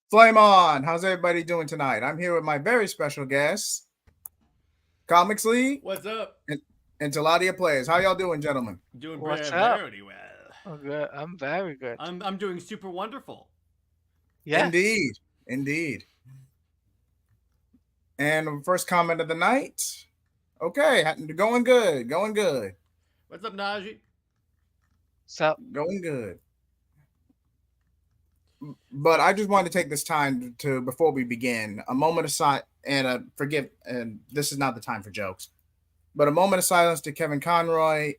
Flame on! How's everybody doing tonight? I'm here with my very special guest, Comics Lee What's up? and Taladia Plays. How y'all doing, gentlemen? Doing What's very, up? very well. I'm good. I'm very good. I'm doing super wonderful. Yes. Indeed, indeed. And first comment of the night. Okay, going good, going good, What's up, Najee? So going good. But I just wanted to take this time to before we begin, a moment of silence and forgive. And this is not the time for jokes, but a moment of silence to Kevin Conroy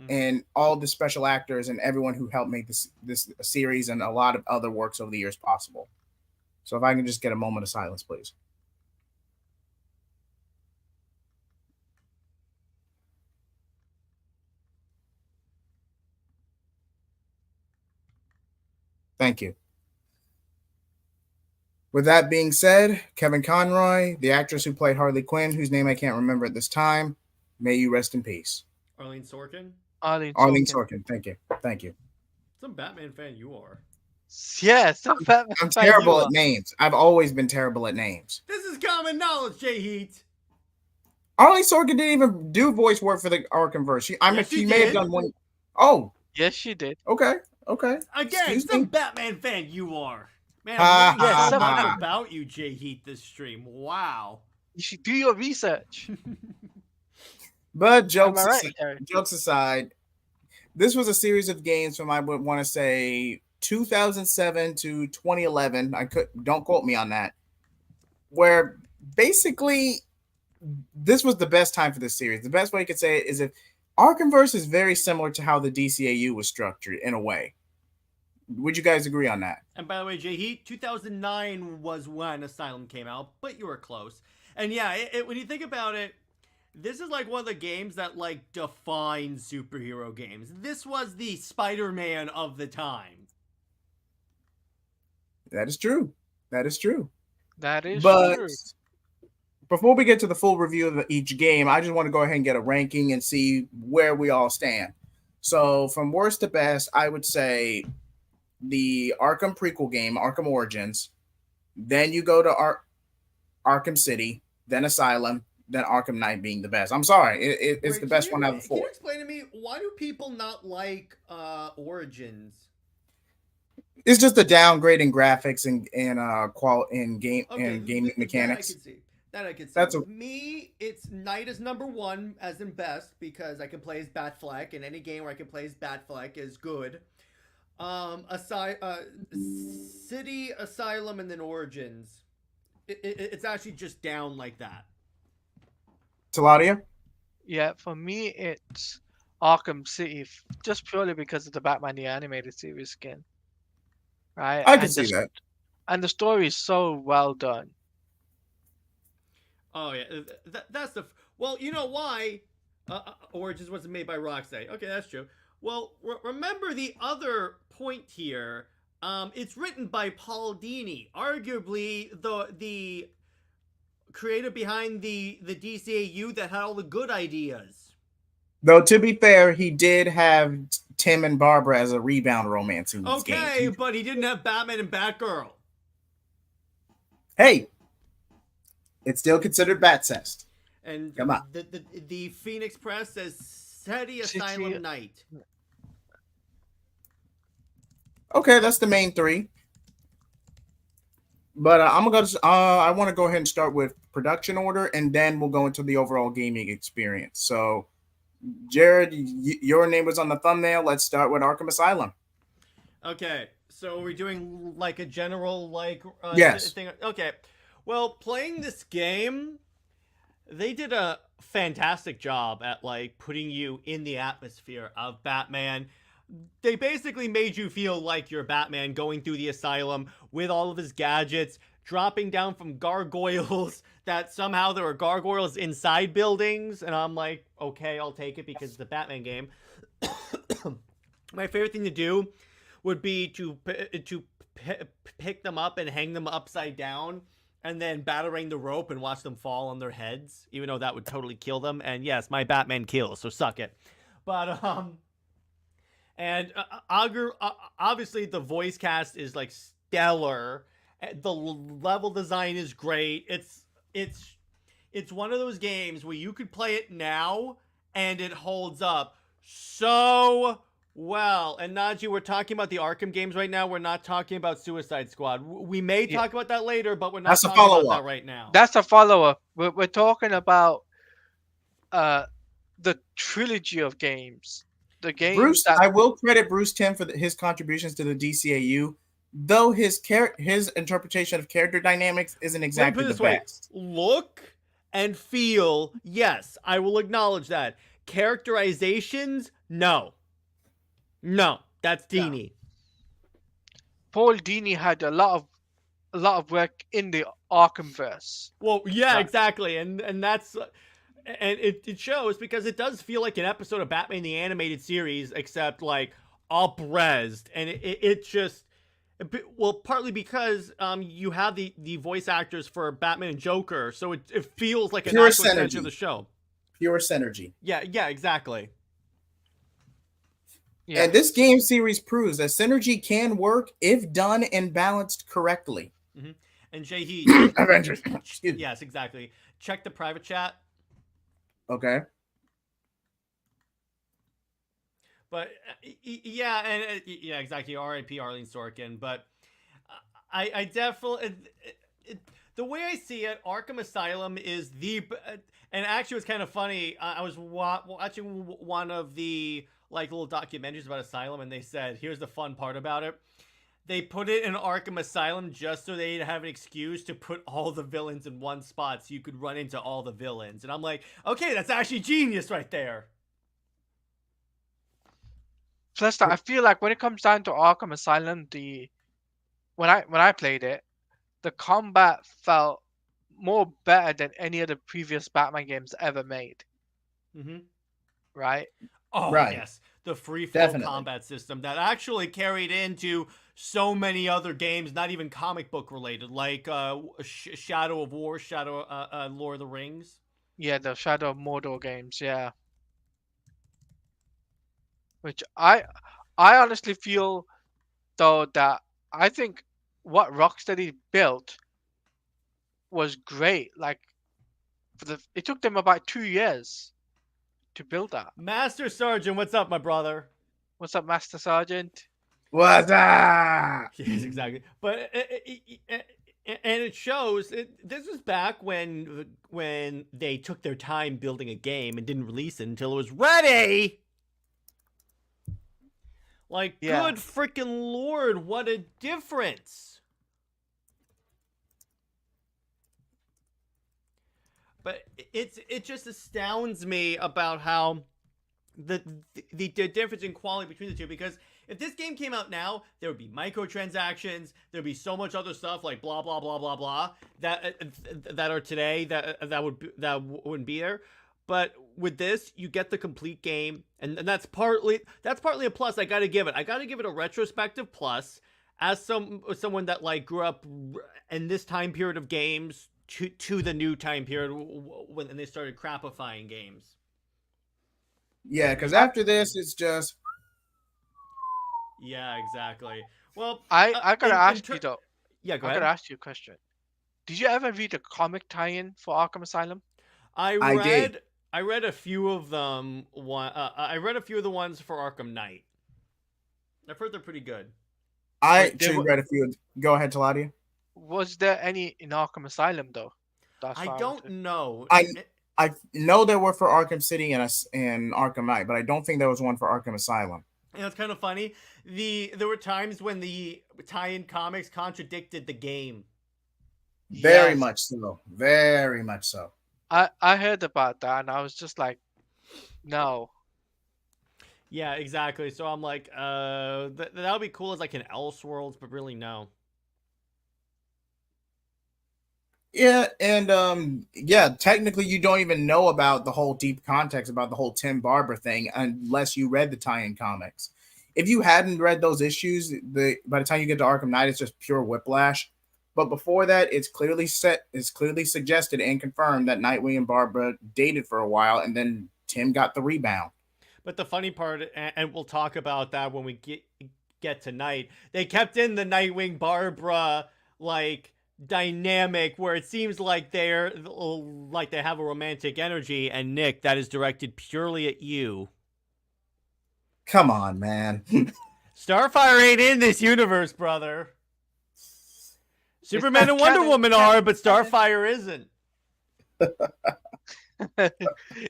and all the special actors and everyone who helped make this series and a lot of other works over the years possible. So if I can just get a moment of silence, please. Thank you. With that being said, Kevin Conroy, the actress who played Harley Quinn, whose name I can't remember at this time, may you rest in peace. Arlene Sorkin. Arlene Arlene Sorkin. Sorkin, thank you. Thank you. Some Batman fan you are. Yes, I'm Batman I'm fan you terrible are. at names. I've always been terrible at names. This is common knowledge, J Heat. Arlene Sorkin didn't even do voice work for the ArkhamVerse. She may have did. done one. Oh, Yes, she did. okay. Again, Excuse some me? Batman fan you are. Man, Ha, I'm learning ha, so ha, much ha. about you, J Heat, this stream. Wow. You should do your research. But Am jokes I right, aside, Gary? this was a series of games from I would want to say 2007 to 2011. Don't quote me on that. Where basically this was the best time for this series. The best way you could say it is if ArkhamVerse is very similar to how the DCAU was structured in a way. Would you guys agree on that? And by the way, J Heat, 2009 was when Asylum came out, but you were close. And yeah, when you think about it, this is like one of the games that like defines superhero games. This was the Spider-Man of the time. That is true. That is But true. before we get to the full review of each game, I just want to go ahead and get a ranking and see where we all stand. So from worst to best, I would say the Arkham prequel game, Arkham Origins. Then you go to Arkham City, then Asylum, then Arkham Knight being the best. I'm sorry, it's Wait, the best one out of the Can four. you explain to me why do people not like Origins? It's just a downgrade in graphics and game Okay, and gaming mechanics. That I can see. That's a- Me, it's Knight is number one as in best because I can play as Batfleck, and any game where I can play as Batfleck is good. City, Asylum, and then Origins. It's actually just down like that. Taladia? Yeah, for me it's Arkham City, just purely because of the Batman the Animated Series skin. Right? I can see that. And the story is so well done. Oh yeah, that's the. Well, you know why? Origins wasn't made by Rocksteady. Okay, that's true. Well, remember the other point here. It's written by Paul Dini, arguably the creator behind the DCAU that had all the good ideas. Though to be fair, he did have Tim and Barbara as a rebound romance in these Okay, games. but he didn't have Batman and Batgirl. Hey, it's still considered Batcest. And Come on. the Phoenix Press says City Asylum Knight. Okay, that's the main three. But I'm gonna go. I want to go ahead and start with production order, and then we'll go into the overall gaming experience. So, Jared, your name was on the thumbnail. Let's start with Arkham Asylum. Okay, so we're doing like a general Yes. thing. Okay, well, playing this game, they did a fantastic job at like putting you in the atmosphere of Batman. They basically made you feel like you're Batman going through the asylum with all of his gadgets, dropping down from gargoyles that somehow there are gargoyles inside buildings. And I'm like, okay, I'll take it because it's a Batman game. My favorite thing to do would be to pick them up and hang them upside down and then battering the rope and watch them fall on their heads, even though that would totally kill them. And yes, my Batman kills, so suck it. But, and obviously the voice cast is like stellar, The level design is great. It's one of those games where you could play it now and it holds up so well. And Najee, we're talking about the Arkham games right now. We're not talking about Suicide Squad. We may Yeah. talk about that later, but we're not That's a talking about follow-up. that right now. That's a follow-up. We're talking about the trilogy of games. The games Bruce, that I will credit Bruce Timm for his contributions to the DCAU, though his interpretation of character dynamics isn't Let me exactly put it the this way. best. Look and feel, yes, I will acknowledge that. Characterizations, no. No, that's Dini. Paul Dini had a lot of work in the ArkhamVerse. Well, yeah, Right. exactly, and that's and it shows because it does feel like an episode of Batman the Animated Series, except like up-resed, and it just well, partly because you have the voice actors for Batman and Joker, so it feels like an Pure actual extension of synergy. the show. Pure synergy. Yeah, exactly. Yeah. And this game series proves that synergy can work if done and balanced correctly. And Jay, Avengers. Excuse me. yes, exactly. Check the private chat. Okay. But yeah, and yeah, exactly. R.I.P. Arlene Sorkin. But I definitely the way I see it, Arkham Asylum is the and actually it's kind of funny. I was watching one of the like little documentaries about Asylum, and they said, "Here's the fun part about it." They put it in Arkham Asylum just so they'd have an excuse to put all the villains in one spot so you could run into all the villains. And I'm like, okay, that's actually genius right there. Plus, I feel like when it comes down to Arkham Asylum, when I played it, the combat felt more better than any of the previous Batman games ever made. Mm-hmm. Right? Oh, Right. yes. The free flow Definitely. combat system that actually carried into so many other games, not even comic book related, like Shadow of War, Lord of the Rings. Yeah, the Shadow of Mordor games. Yeah. Which I honestly feel though that I think what Rocksteady built was great. Like it took them about 2 years to build that. Master Sergeant, what's up, my brother? What's up, Master Sergeant? What's up? Yes, exactly. But and it shows. This was back when they took their time building a game and didn't release it until it was ready. Like, Yeah. good freaking lord, what a difference! But it just astounds me about how the difference in quality between the two, because if this game came out now, there would be microtransactions, there'd be so much other stuff like blah blah blah blah blah that are today that wouldn't be there. But with this, you get the complete game, and that's partly a plus. I gotta give it a retrospective plus as someone that like grew up in this time period of games to the new time period when they started crapifying games. Yeah, because after this, it's just Yeah, exactly. Well, I gotta ask you though. Yeah, go I ahead. gotta ask you a question. Did you ever read the comic tie-in for Arkham Asylum? I read did. I read a few of them. I read a few of the ones for Arkham Knight. I've heard they're pretty good. I Wait, too read a few. Go ahead, Taladia. Was there any in Arkham Asylum though? That's I what don't wanted. know. I know there were for Arkham City and Arkham Knight, but I don't think there was one for Arkham Asylum. You know, it's kind of funny. There were times when the tie-in comics contradicted the game. Very Yes. much so. Very much so. I heard about that and I was just like, no. Yeah, exactly. So I'm like, that would be cool as like an Elseworlds, but really no. Yeah, and yeah, technically you don't even know about the whole deep context about the whole Tim Barber thing unless you read the tie-in comics. If you hadn't read those issues, by the time you get to Arkham Knight, it's just pure whiplash. But before that, it's clearly suggested and confirmed that Nightwing and Barbara dated for a while, and then Tim got the rebound. But the funny part, and we'll talk about that when we get tonight, they kept in the Nightwing Barbara like dynamic where it seems like they have a romantic energy. And Nick, that is directed purely at you. Come on, man. Starfire ain't in this universe, brother. Superman not and Wonder canon, Woman canon, are, but canon. Starfire isn't.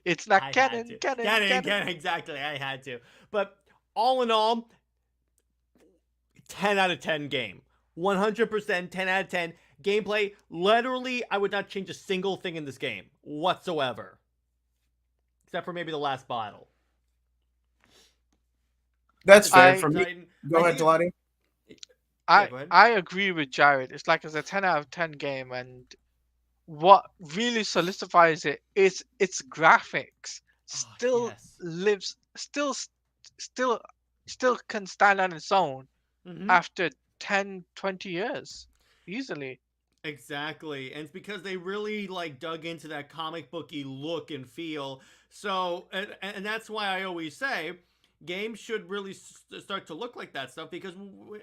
It's not I had canon, to. canon. Exactly. I had to. But all in all, 10 out of 10 game. 100% 10 out of 10. Gameplay, literally, I would not change a single thing in this game whatsoever. Except for maybe the last bottle. That's fair I- for me. Titan. Go I ahead, think Gelati. Yeah, go ahead. I agree with Jared. It's like it's a 10 out of 10 game, and what really solidifies it is its graphics still yes. lives, still can stand on its own Mhm. after 10, 20 years easily. Exactly. And it's because they really like dug into that comic booky look and feel. So and that's why I always say games should really start to look like that stuff, because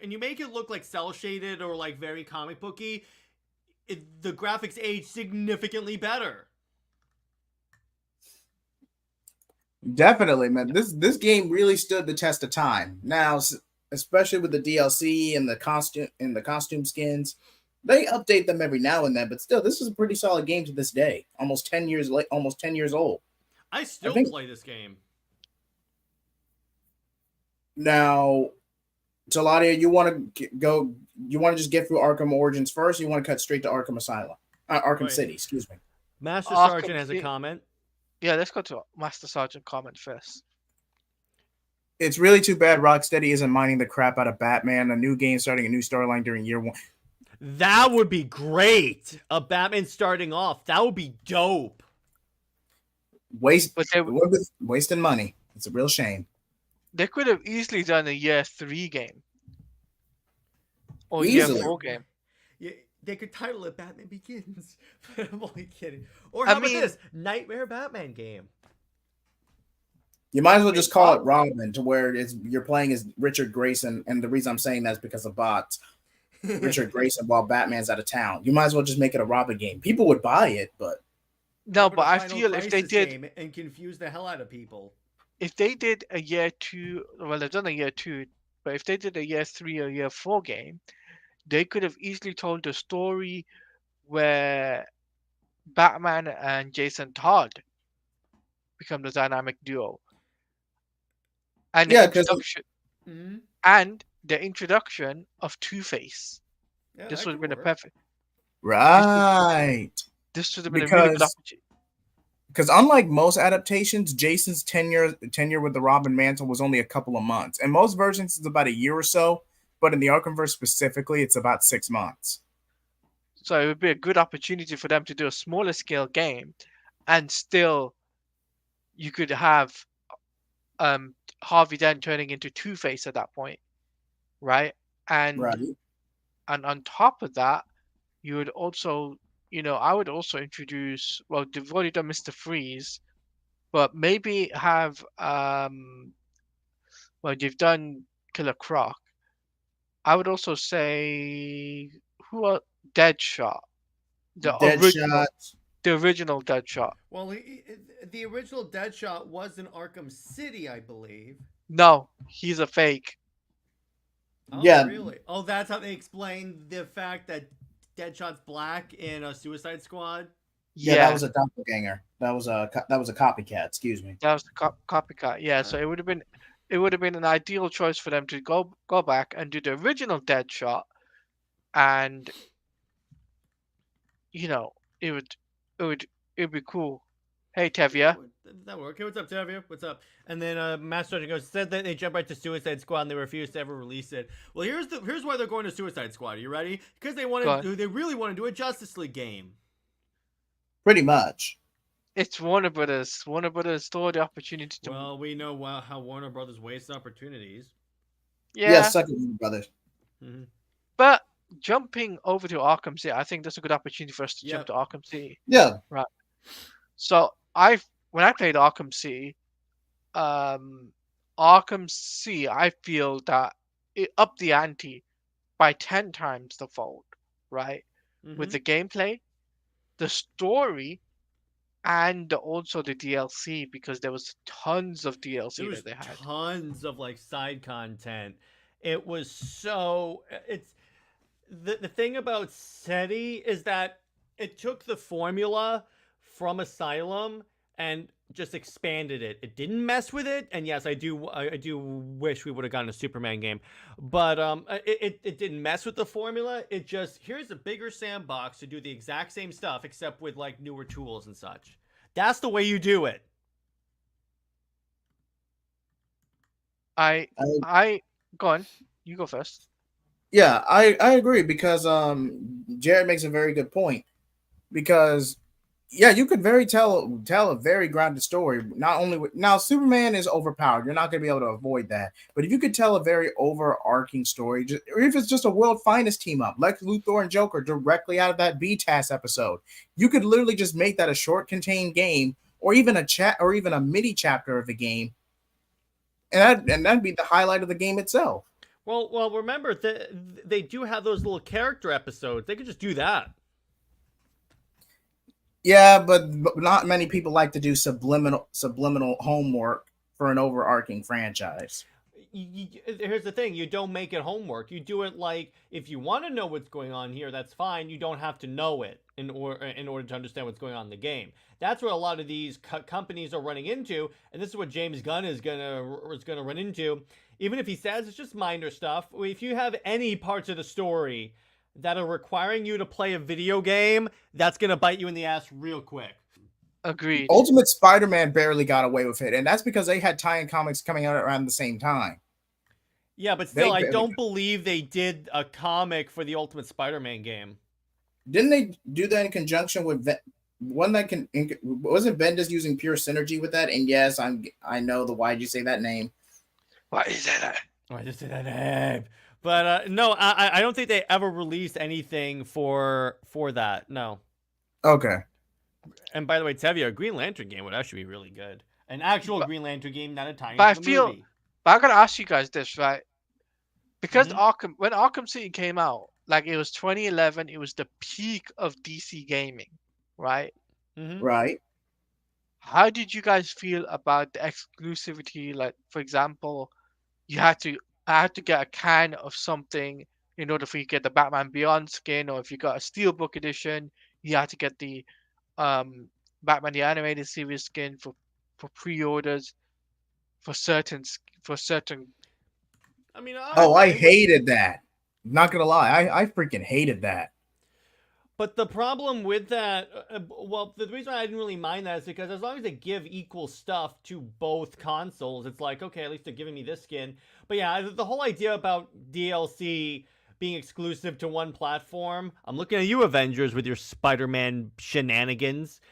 and you make it look like cell shaded or like very comic booky, the graphics age significantly better. Definitely, man. This game really stood the test of time. Now, especially with the DLC and the costume skins, they update them every now and then. But still, this is a pretty solid game to this day. Almost 10 years late. Almost 10 years old. I still think- play this game. Now, Taladia, you want to go? You want to just get through Arkham Origins first? Or you want to cut straight to Arkham Asylum, Arkham Right. City? Excuse me. Master Arkham Sergeant has a City. comment. Yeah, let's go to Master Sergeant comment first. It's really too bad Rocksteady isn't mining the crap out of Batman. A new game starting a new storyline during year one. That would be great. A Batman starting off. That would be dope. But Wasting money. It's a real shame. they could have easily done a year 3 game or Easily. year 4 game. Yeah, they could title it Batman Begins. I'm only kidding. Or I how mean- about this? Nightmare Batman game. You might as well just call it Robin, to where you're playing as Richard Grayson, and the reason I'm saying that is because of bots. Richard Grayson while Batman's out of town. You might as well just make it a Robin game. People would buy it, but No, How but about a I Final feel if they Crisis did game and confuse the hell out of people. if they did a year 2, well, they've done a year 2, but if they did a year 3 or year 4 game, they could have easily told the story where Batman and Jason Todd become the dynamic duo. And Yeah, the 'cause- introduction Mm-hmm. and the introduction of Two-Face. Yeah, This that would have could been a work. perfect. right. This would have been a really good Because- opportunity. Because unlike most adaptations, Jason's tenure with the Robin mantle was only a couple of months. And most versions it's about a year or so, but in the ArkhamVerse specifically, it's about 6 months. So it would be a good opportunity for them to do a smaller scale game, and still you could have Harvey Dent turning into Two-Face at that point, right? And Right. and on top of that, you would also, I would also introduce. Well, they've already done Mr. Freeze, but maybe have well, you've done Killer Croc. I would also say who are Deadshot, the original, Deadshot. the original Deadshot. Well, the original Deadshot was in Arkham City, I believe. No, he's a fake. Oh, Yeah. really? Oh, that's how they explain the fact that Deadshot's black in a Suicide Squad. Yeah, that was a doppelganger. That was a copycat. Excuse me. That was the copycat. Yeah, so it would have been an ideal choice for them to go back and do the original Deadshot, and it would be cool. Hey Tevia, That work. Hey, what's up, Tavia? What's up? And then Master Sergeant goes, said that they jumped right to Suicide Squad and they refused to ever release it. Well, here's why they're going to Suicide Squad. Are you ready? Because they really want to do a Justice League game. Pretty much. it's Warner Brothers. Warner Brothers saw the opportunity to. Well, we know how Warner Brothers wastes opportunities. Yeah, suck it, brother. Mm-hmm. But jumping over to Arkham City, I think that's a good opportunity for us to jump to Arkham City. Yeah. So when I played Arkham City, I feel that it upped the ante by 10 times the fold. right? With Mhm. the gameplay, the story, and also the DLC, because there was tons of There DLC was that they had. tons of like side content. It was so it's the thing about SETI is that it took the formula from Asylum and just expanded it. It didn't mess with it, and yes, I do wish we would have gotten a Superman game, but it didn't mess with the formula. It just here's a bigger sandbox to do the exact same stuff except with like newer tools and such. That's the way you do it. I I, I Go on. You go first. yeah, I agree because Jared makes a very good point because yeah, you could very tell a very grounded story. Not only with now Superman is overpowered, you're not going to be able to avoid that. But if you could tell a very overarching story, just, or if it's just a world finest team up, Lex Luthor and Joker directly out of that BTAS episode, you could literally just make that a short contained game, or even a chat, or even a mini chapter of the game, and that'd be the highlight of the game itself. Well, remember that they do have those little character episodes. They could just do that. Yeah, but not many people like to do subliminal homework for an overarching franchise. Here's the thing: you don't make it homework. You do it like if you want to know what's going on here, that's fine. You don't have to know it in order to understand what's going on in the game. That's what a lot of these companies are running into, and this is what James Gunn is gonna run into. Even if he says it's just minor stuff, if you have any parts of the story that are requiring you to play a video game, that's gonna bite you in the ass real quick. Agreed. Ultimate Spider-Man barely got away with it, and that's because they had tie-in comics coming out around the same time. Yeah, but still, They I barely don't believe they did a comic for the Ultimate Spider-Man game. didn't they do that in conjunction with one that can wasn't Bendis using pure synergy with that? And yes, I know the why'd you say that name. What is that? Oh, I just said that name. But no, I don't think they ever released anything for that. No. Okay. And by the way, Tevye, a Green Lantern game would actually be really good. An actual But, Green Lantern game, not a tie but I into a feel, movie. but I gotta ask you guys this, right? Because Mhm. When Arkham City came out, like it was 2011, it was the peak of DC gaming, right? Mhm. Right. How did you guys feel about the exclusivity? Like, for example, you had to I had to get a can of something in order for you to get the Batman Beyond skin, or if you got a Steelbook edition, you had to get the Batman the Animated Series skin for pre-orders for certain. I mean, I'm Oh, I fine with. hated that. Not gonna lie, I freaking hated that. But the problem with that, well, the reason I didn't really mind that is because as long as they give equal stuff to both consoles, it's like, okay, at least they're giving me this skin. But yeah, the whole idea about DLC being exclusive to one platform, I'm looking at you, Avengers, with your Spider-Man shenanigans.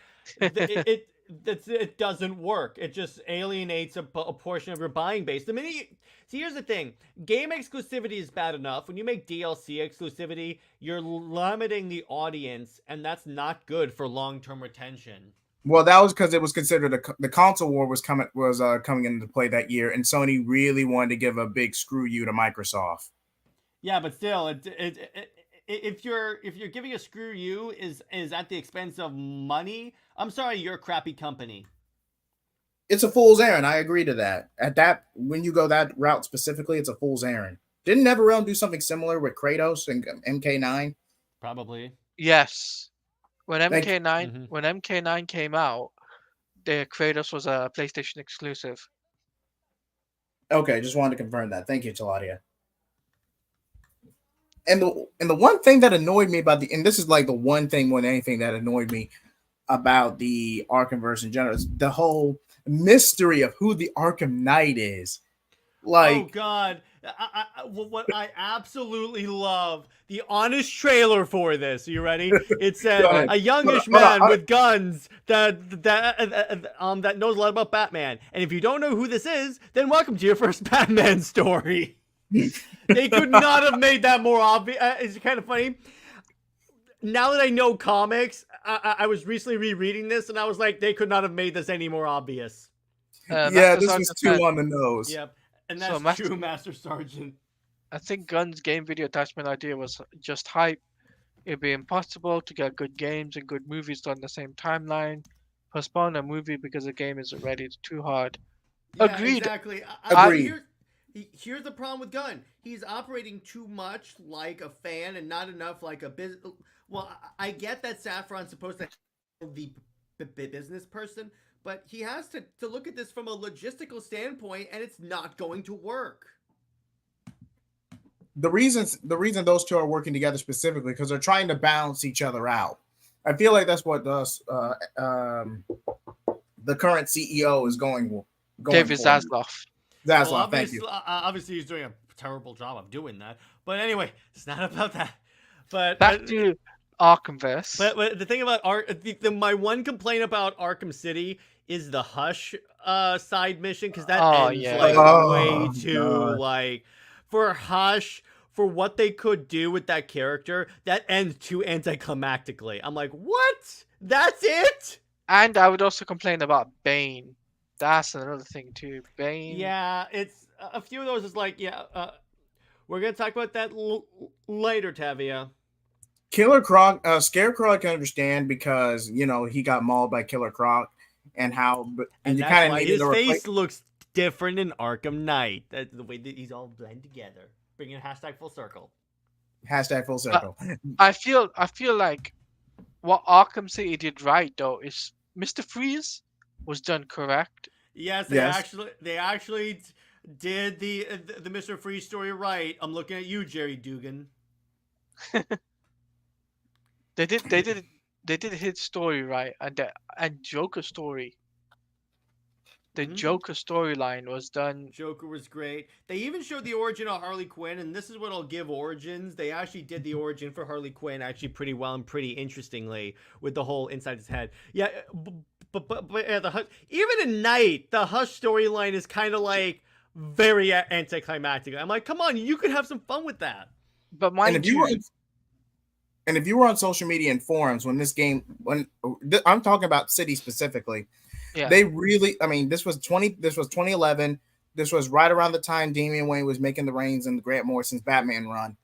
It doesn't work. It just alienates a portion of your buying base. The minute see, here's the thing: game exclusivity is bad enough. When you make DLC exclusivity, you're limiting the audience, and that's not good for long-term retention. Well, that was because it was considered the console war was coming into play that year, and Sony really wanted to give a big screw you to Microsoft. Yeah, but still, if you're giving a screw you is at the expense of money, I'm sorry, you're a crappy company. It's a fool's errand. I agree to that. At that, when you go that route specifically, it's a fool's errand. Didn't NetherRealm do something similar with Kratos and MK9? Probably. Yes, Thank. Mm-hmm. When MK9 came out, the Kratos was a PlayStation exclusive. Okay, just wanted to confirm that. Thank you, Taladia. And the one thing that annoyed me about and this is like the one thing more than anything that annoyed me about the ArkhamVerse in general is the whole mystery of who the Arkham Knight is. Oh Like, God! What I absolutely love the honest trailer for this. Are you ready? It go said ahead. a youngish Hold on, man with guns that knows a lot about Batman. And if you don't know who this is, then welcome to your first Batman story. They could not have made that more obvious. It's kind of funny. Now that I know comics, I was recently rereading this, and I was like, they could not have made this any more obvious. Yeah, Master this was Sergeant too said, on the nose. Yep, and so that's Master, true, Master Sergeant. I think Gunn's game video attachment idea was just hype. it'd be impossible to get good games and good movies done the same timeline. Postpone a movie because the game isn't ready. It's too hard. Yeah, Agreed. exactly. I Agreed. Here's the problem with Gunn. He's operating too much like a fan and not enough like a business. Well, I get that Saffron's supposed to be the business person, but he has to look at this from a logistical standpoint, and it's not going to work. The reason those two are working together specifically because they're trying to balance each other out. I feel like that's what the current CEO is going David for. Zaslav. Well, Zaslav, thank you. obviously, he's doing a terrible job of doing that. But anyway, it's not about that. But Back to ArkhamVerse. But the thing about my one complaint about Arkham City is the Hush side mission because that ends like way too like for Hush for what they could do with that character that ends too anticlimactically. I'm like, what? That's it? And I would also complain about Bane. That's another thing too. Bane. Yeah, it's a few of those is like, yeah, we're gonna talk about that later, Tavia. Killer Croc, Scarecrow, I can understand because he got mauled by Killer Croc, and you that's kind of why needed his to face looks different in Arkham Knight. That's the way that he's all blend together, bringing hashtag full circle. Hashtag full circle. I feel like what Arkham City did right though is Mr. Freeze was done correct. Yes, they actually did the Mr. Freeze story right. I'm looking at you, Jerry Dugan. They did his story right, and Joker's story. The Joker storyline was done. Joker was great. They even showed the origin of Harley Quinn, and this is what I'll give Origins. They actually did the origin for Harley Quinn actually pretty well and pretty interestingly with the whole inside his head. Yeah, but yeah, even in Night, the Hush storyline is kind of like very anticlimactic. I'm like, come on, you could have some fun with that. But mind you. And if you were on social media and forums when I'm talking about City specifically, they really, this was 2011. This was right around the time Damian Wayne was making the reigns in the Grant Morrison's Batman run.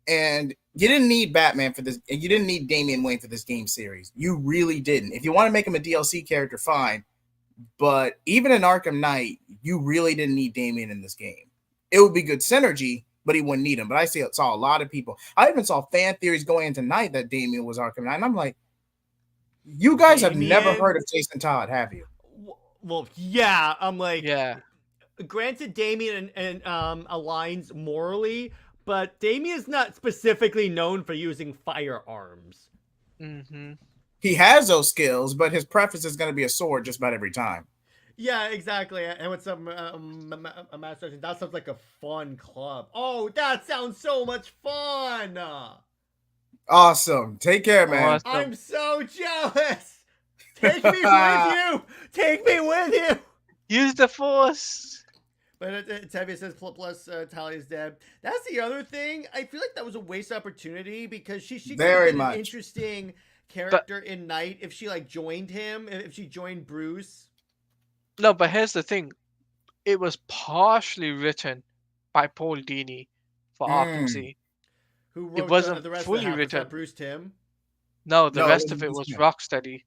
And you didn't need Batman for this. You didn't need Damian Wayne for this game series. You really didn't. If you want to make him a DLC character, fine. But even in Arkham Knight, you really didn't need Damian in this game. It would be good synergy, but he wouldn't need him. But I saw a lot of people. I even saw fan theories going into Night that Damian was Arkham Knight. And I'm like, you guys have never heard of Jason Todd, have you? Well, yeah. I'm like, yeah. Granted, Damian and aligns morally, but Damian's not specifically known for using firearms. Mm-hmm. He has those skills, but his preference is going to be a sword just about every time. Yeah, exactly. And with some master, that sounds like a fun club. Oh, that sounds so much fun. Awesome. Take care, man. Awesome. I'm so jealous. Take me with you. Take me with you. Use the Force. But Tevye says plus Talia's dead. That's the other thing. I feel like that was a waste opportunity because she could have been an interesting character in Night if she like joined him, if she joined Bruce. No, but here's the thing. It was partially written by Paul Dini for Arkham City. Who wrote it wasn't the rest fully of written. Bruce Timm? No, the rest of it was Rocksteady.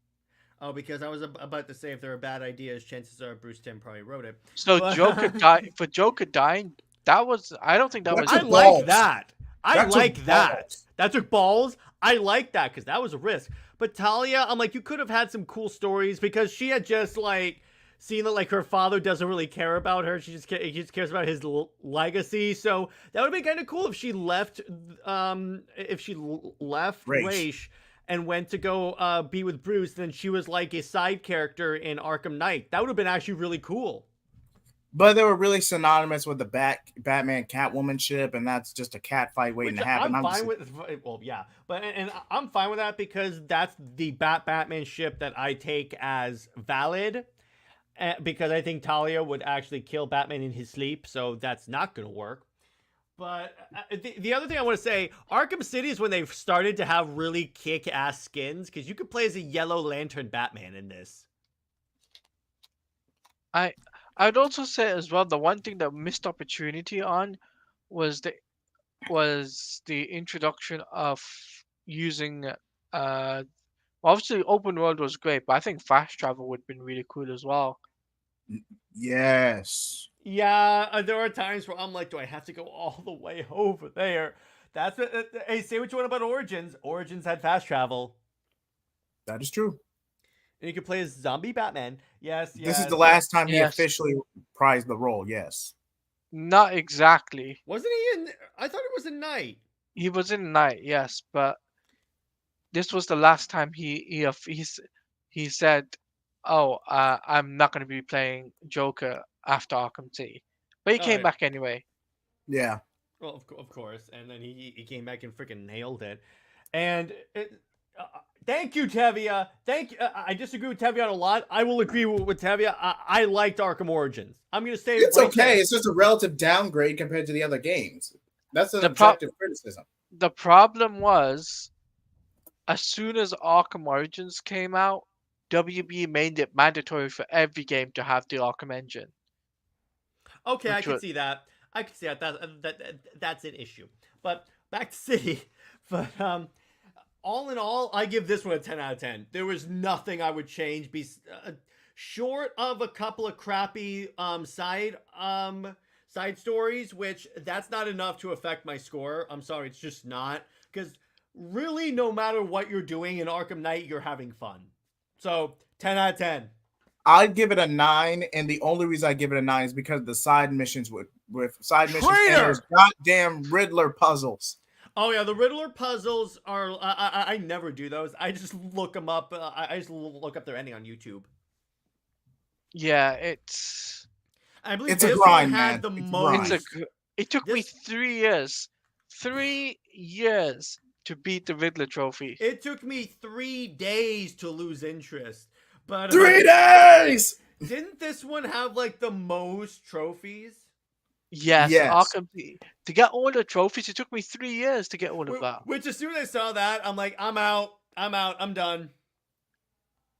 Oh, because I was about to say if there are bad ideas, chances are Bruce Timm probably wrote it. So Joker dying, I don't think that was. I like that. I like that. That took balls. I like that because that was a risk. But Talia, I'm like, you could have had some cool stories because she had just like seen that like her father doesn't really care about her. She just cares about his legacy. So that would have been kind of cool if she left. Ra's and went to go be with Bruce. Then she was like a side character in Arkham Knight. That would have been actually really cool. But they were really synonymous with the Batman Catwoman ship, and that's just a cat fight waiting to happen. I'm fine with. Well, yeah, but and I'm fine with that because that's the Batman ship that I take as valid. Because I think Talia would actually kill Batman in his sleep, so that's not going to work. But the other thing I want to say, Arkham City is when they started to have really kick-ass skins, because you could play as a Yellow Lantern Batman in this. I'd also say as well, the one thing that missed opportunity on was the introduction of using obviously open world was great, but I think fast travel would have been really cool as well. Yes, Yeah, there are times where I'm like, do I have to go all the way over there? That's what. Hey, say what you want about Origins. Origins had fast travel, that is true. and you could play as zombie Batman. Yes, This is the yes. last time he Yes, officially prized the role. Yes. not exactly. Wasn't he in? I thought it was a Knight. He was in Night, yes, but this was the last time he said, "Oh, I'm not going to be playing Joker after Arkham City," but he All came right. back anyway. Yeah. Well, of course, and then he came back and freaking nailed it. And thank you, Tevia. Thank you. I disagree with Tevia on a lot. I will agree with Tevia. I liked Arkham Origins. I'm gonna say It's right okay. there. It's just a relative downgrade compared to the other games. That's an The pro- objective criticism. the problem was, as soon as Arkham Origins came out, WB made it mandatory for every game to have the Arkham engine, Okay, I which can was see that. I can see that. That's an issue. But back to City. But all in all, I give this one a 10 out of 10. There was nothing I would change. Short of a couple of crappy side stories, which that's not enough to affect my score. I'm sorry, it's just not. Because really, no matter what you're doing in Arkham Knight, you're having fun. So 10 out of 10. I'd give it a 9, and the only reason I give it a 9 is because the side missions with side missions and those Traitor! goddamn Riddler puzzles. Oh yeah, the Riddler puzzles are. I never do those. I just look them up. I just look up their ending on YouTube. yeah, it's I believe It's a this grind, one had man. the It's a most. grind. it took me This 3 years, 3 years to beat the Riddler trophy. it took me 3 days to lose interest, but 3 days. didn't this one have like the most trophies? Yes, Yes. Arkham to get all the trophies. It took me 3 years to get all of that. Which, as soon as I saw that, I'm like, I'm out. I'm out. I'm done.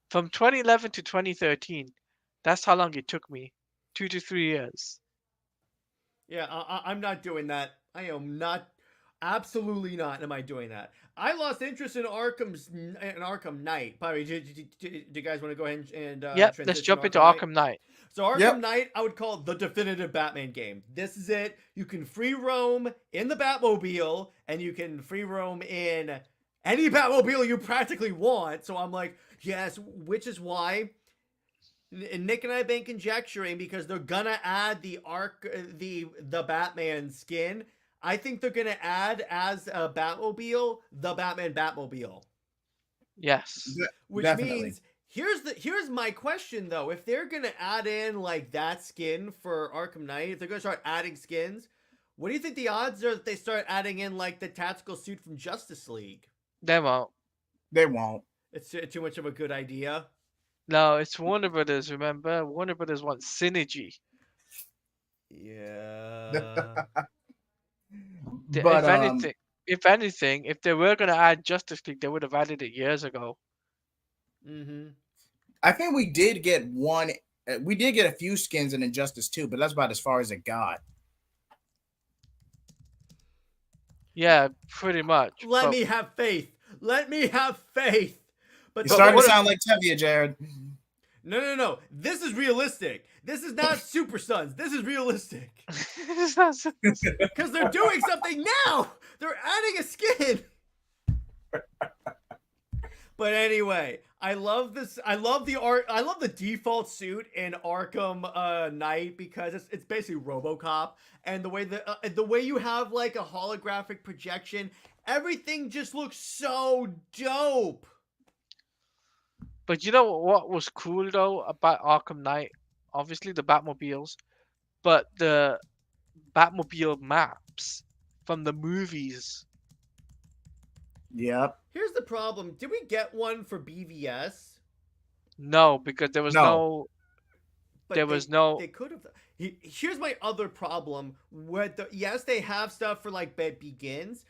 From 2011 to 2013, that's how long it took me. 2 to 3 years. Yeah, I'm not doing that. I am not. Absolutely not. Am I doing that? I lost interest in Arkham Knight. By the way, do you guys want to go ahead and Yep, transition let's jump to into Knight? Arkham Knight. So Arkham Yep. Knight, I would call the definitive Batman game. This is it. You can free roam in the Batmobile, and you can free roam in any Batmobile you practically want. So I'm like, yes, which is why Nick and I have been conjecturing, because they're gonna add the Batman skin. I think they're gonna add, as a Batmobile, the Batman Batmobile. Yes. Which Definitely. means here's my question though. If they're gonna add in like that skin for Arkham Knight, if they're gonna start adding skins, what do you think the odds are that they start adding in like the tactical suit from Justice League? They won't. They won't. It's too much of a good idea. No, it's Warner Brothers, remember? Warner Brothers wants synergy. Yeah. But If anything, if they were gonna add Justice League, they would have added it years ago. Mm-hmm. I think we did get one. We did get a few skins in Injustice 2, but that's about as far as it got. Yeah, pretty much. Let but me have faith. Let me have faith. But You're But starting to what if- sound like Tevia, Jared. no. This is realistic. This is not Super Sons. This is realistic. It's not so- Because they're doing something now. They're adding a skin. But anyway, I love this. I love the art. I love the default suit in Arkham Knight, because it's basically RoboCop, and the way you have like a holographic projection, everything just looks so dope. But you know what was cool though about Arkham Knight? Obviously the Batmobiles, but the Batmobile maps from the movies. Yep. Here's the problem. Did we get one for BVS? No, because there was No. But There was no- They could have. Here's my other problem. Yes, they have stuff for like Begins,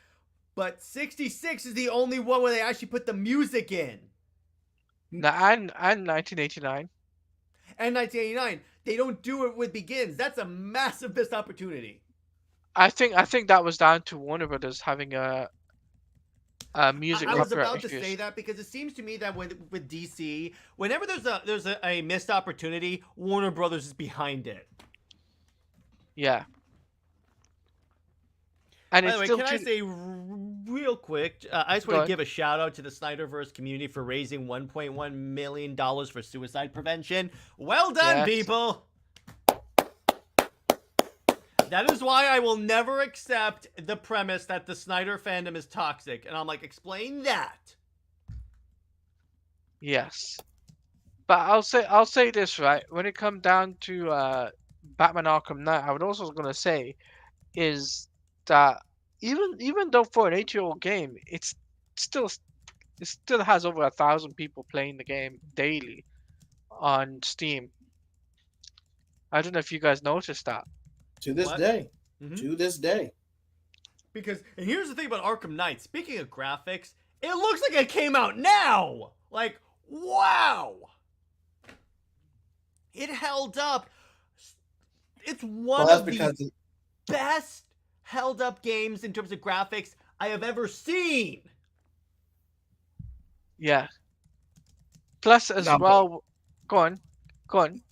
but 66 is the only one where they actually put the music in. and 1989. And 1989, they don't do it with Begins. That's a massive missed opportunity. I think that was down to Warner Brothers having a music I was copyright about to issues. say that because it seems to me that with DC, whenever there's a missed opportunity, Warner Brothers is behind it. Yeah. And By it's the way, still can I too. say real quick? I just Go want to on. give a shout out to the Snyderverse community for raising $1.1 million for suicide prevention. Well done, Yes. people. That is why I will never accept the premise that the Snyder fandom is toxic. And I'm like, explain that. Yes. But I'll say this, right? When it comes down to Batman Arkham Knight, I would also gonna say is that even though for an 8-year-old game, still it still has over 1,000 people playing the game daily on Steam. I don't know if you guys noticed that. To this What? day. Mm-hmm. To this day. Because, and here's the thing about Arkham Knight. Speaking of graphics, it looks like it came out now. Like, wow. It held up. It's one of the best held up games in terms of graphics I have ever seen. Yeah. Plus, as well, go on.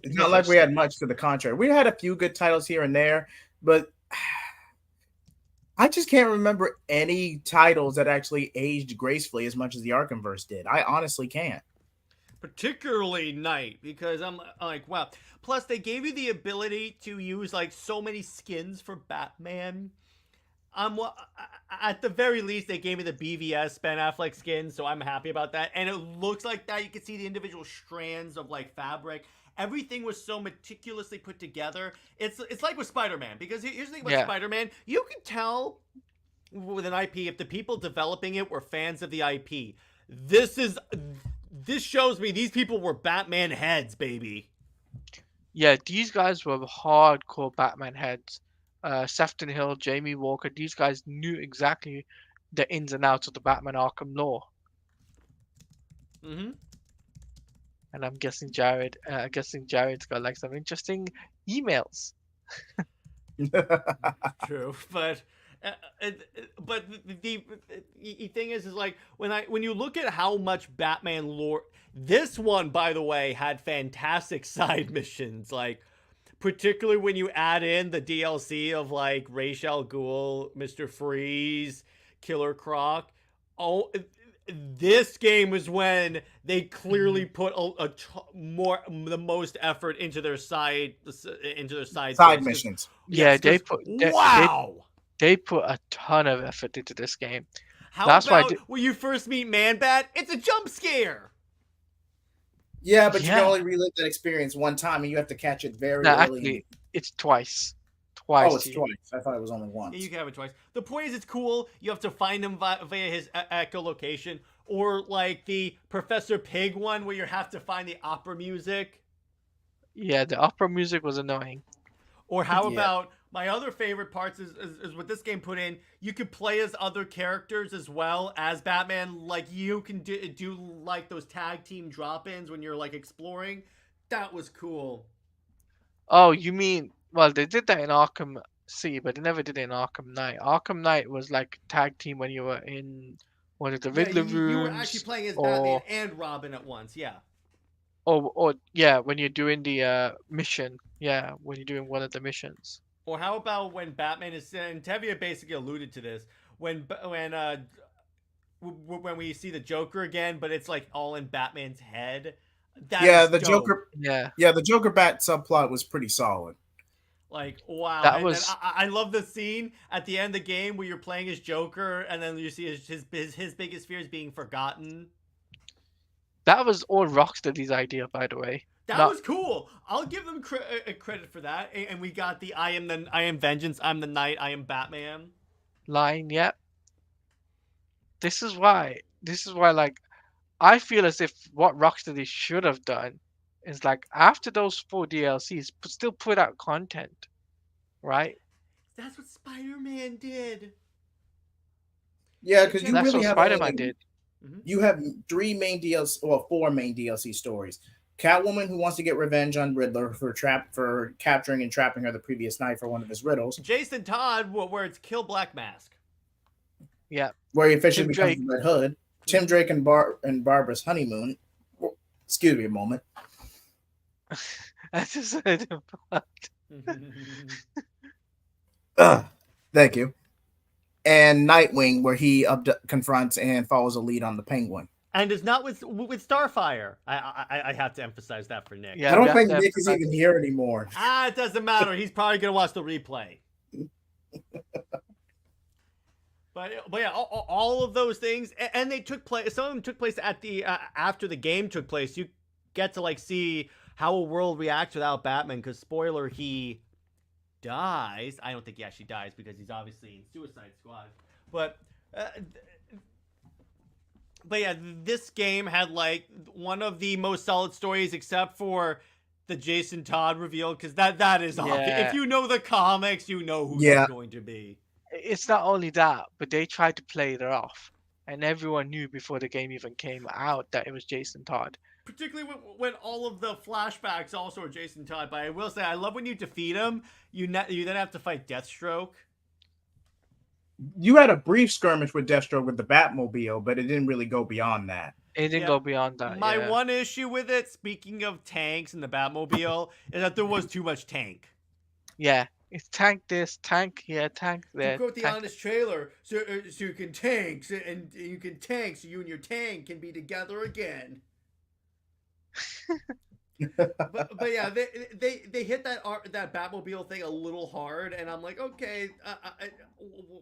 It's not like we had much to the contrary. We had a few good titles here and there, but I just can't remember any titles that actually aged gracefully as much as the ArkhamVerse did. I honestly can't. Particularly Knight, because I'm like, wow. Plus, they gave you the ability to use like so many skins for Batman. At the very least, they gave me the BVS Ben Affleck skin, so I'm happy about that. And it looks like that. You can see the individual strands of like fabric. Everything was so meticulously put together. It's like with Spider-Man, because here's the thing about Spider-Man. You can tell with an IP if the people developing it were fans of the IP. This shows me these people were Batman heads, baby. Yeah, these guys were hardcore Batman heads. Sefton Hill, Jamie Walker, these guys knew exactly the ins and outs of the Batman Arkham lore. Mm-hmm. And I'm guessing Jared's got like some interesting emails. True, but the thing is like when you look at how much Batman lore, this one, by the way, had fantastic side missions, like particularly when you add in the DLC of like Ra's al Ghul, Mr. Freeze, Killer Croc. Oh, this game was when they clearly put the most effort into their side missions. Yeah, yes, they put a ton of effort into this game. That's about when you first meet Man-Bat? It's a jump scare. Yeah, but you can only relive that experience one time, and you have to catch it very early. Actually, it's twice. Oh, it's twice. I thought it was only once. Yeah, you can have it twice. The point is, it's cool. You have to find him via his echolocation, or like the Professor Pig one, where you have to find the opera music. Yeah, the opera music was annoying. Or how about my other favorite parts is what this game put in. You could play as other characters as well as Batman. Like you can do like those tag team drop-ins when you're like exploring. That was cool. Oh, you mean, well, they did that in Arkham City, but they never did it in Arkham Knight. Arkham Knight was like tag team when you were in one of the Riddler rooms. You were actually playing as Batman and Robin at once, yeah. Or yeah, when you're doing the mission. Yeah, when you're doing one of the missions. Or how about when Batman is, and Tevye basically alluded to this, when we see the Joker again, but it's like all in Batman's head. The dope. Joker. Yeah, the Joker Bat subplot was pretty solid. Like, wow. That was... I love the scene at the end of the game where you're playing as Joker, and then you see his biggest fear is being forgotten. That was all Rocksteady's idea, by the way. That was cool. I'll give them credit for that. And we got the I am vengeance, I'm the Knight, I am Batman line. Yeah. This is why like I feel as if what Rocksteady should have done is like after those 4 DLCs, still put out content, right? That's what Spider-Man did. Yeah, because that's what Spider-Man did. You have 3 main DLC, or 4 main DLC stories. Catwoman, who wants to get revenge on Riddler for capturing and trapping her the previous night for one of his riddles. Jason Todd, where it's Kill Black Mask. Yeah. where he officially Tim becomes Drake. the Red Hood. Tim Drake and Barbara's honeymoon. Excuse me a moment. I just heard about. Thank you. And Nightwing, where he confronts and follows a lead on the Penguin. And it's not with Starfire. I have to emphasize that for Nick. Yeah, I we don't have think to Nick is emphasize. even here anymore. It doesn't matter. He's probably gonna watch the replay. But yeah, all of those things, and they took place. Some of them took place at the after the game took place. You get to like see how a world reacts without Batman. Because spoiler, he dies. I don't think he actually dies because he's obviously in Suicide Squad. But yeah, this game had like one of the most solid stories, except for the Jason Todd reveal, because that is obvious. Yeah. If you know the comics, you know who Yeah. that's going to be. It's not only that, but they tried to play it off, and everyone knew before the game even came out that it was Jason Todd. Particularly when all of the flashbacks also are Jason Todd. But I will say, I love when you defeat him, you then have to fight Deathstroke. You had a brief skirmish with Deathstroke with the Batmobile, but it didn't really go beyond that. It didn't go beyond that. My yeah. one issue with it, speaking of tanks and the Batmobile, is that there was too much tank. Yeah, it's tank this, tank here, tank there. You go with the tank honest trailer, so you can tank, and you can tank, so you and your tank can be together again. but yeah, they hit that Batmobile thing a little hard, and I'm like, okay,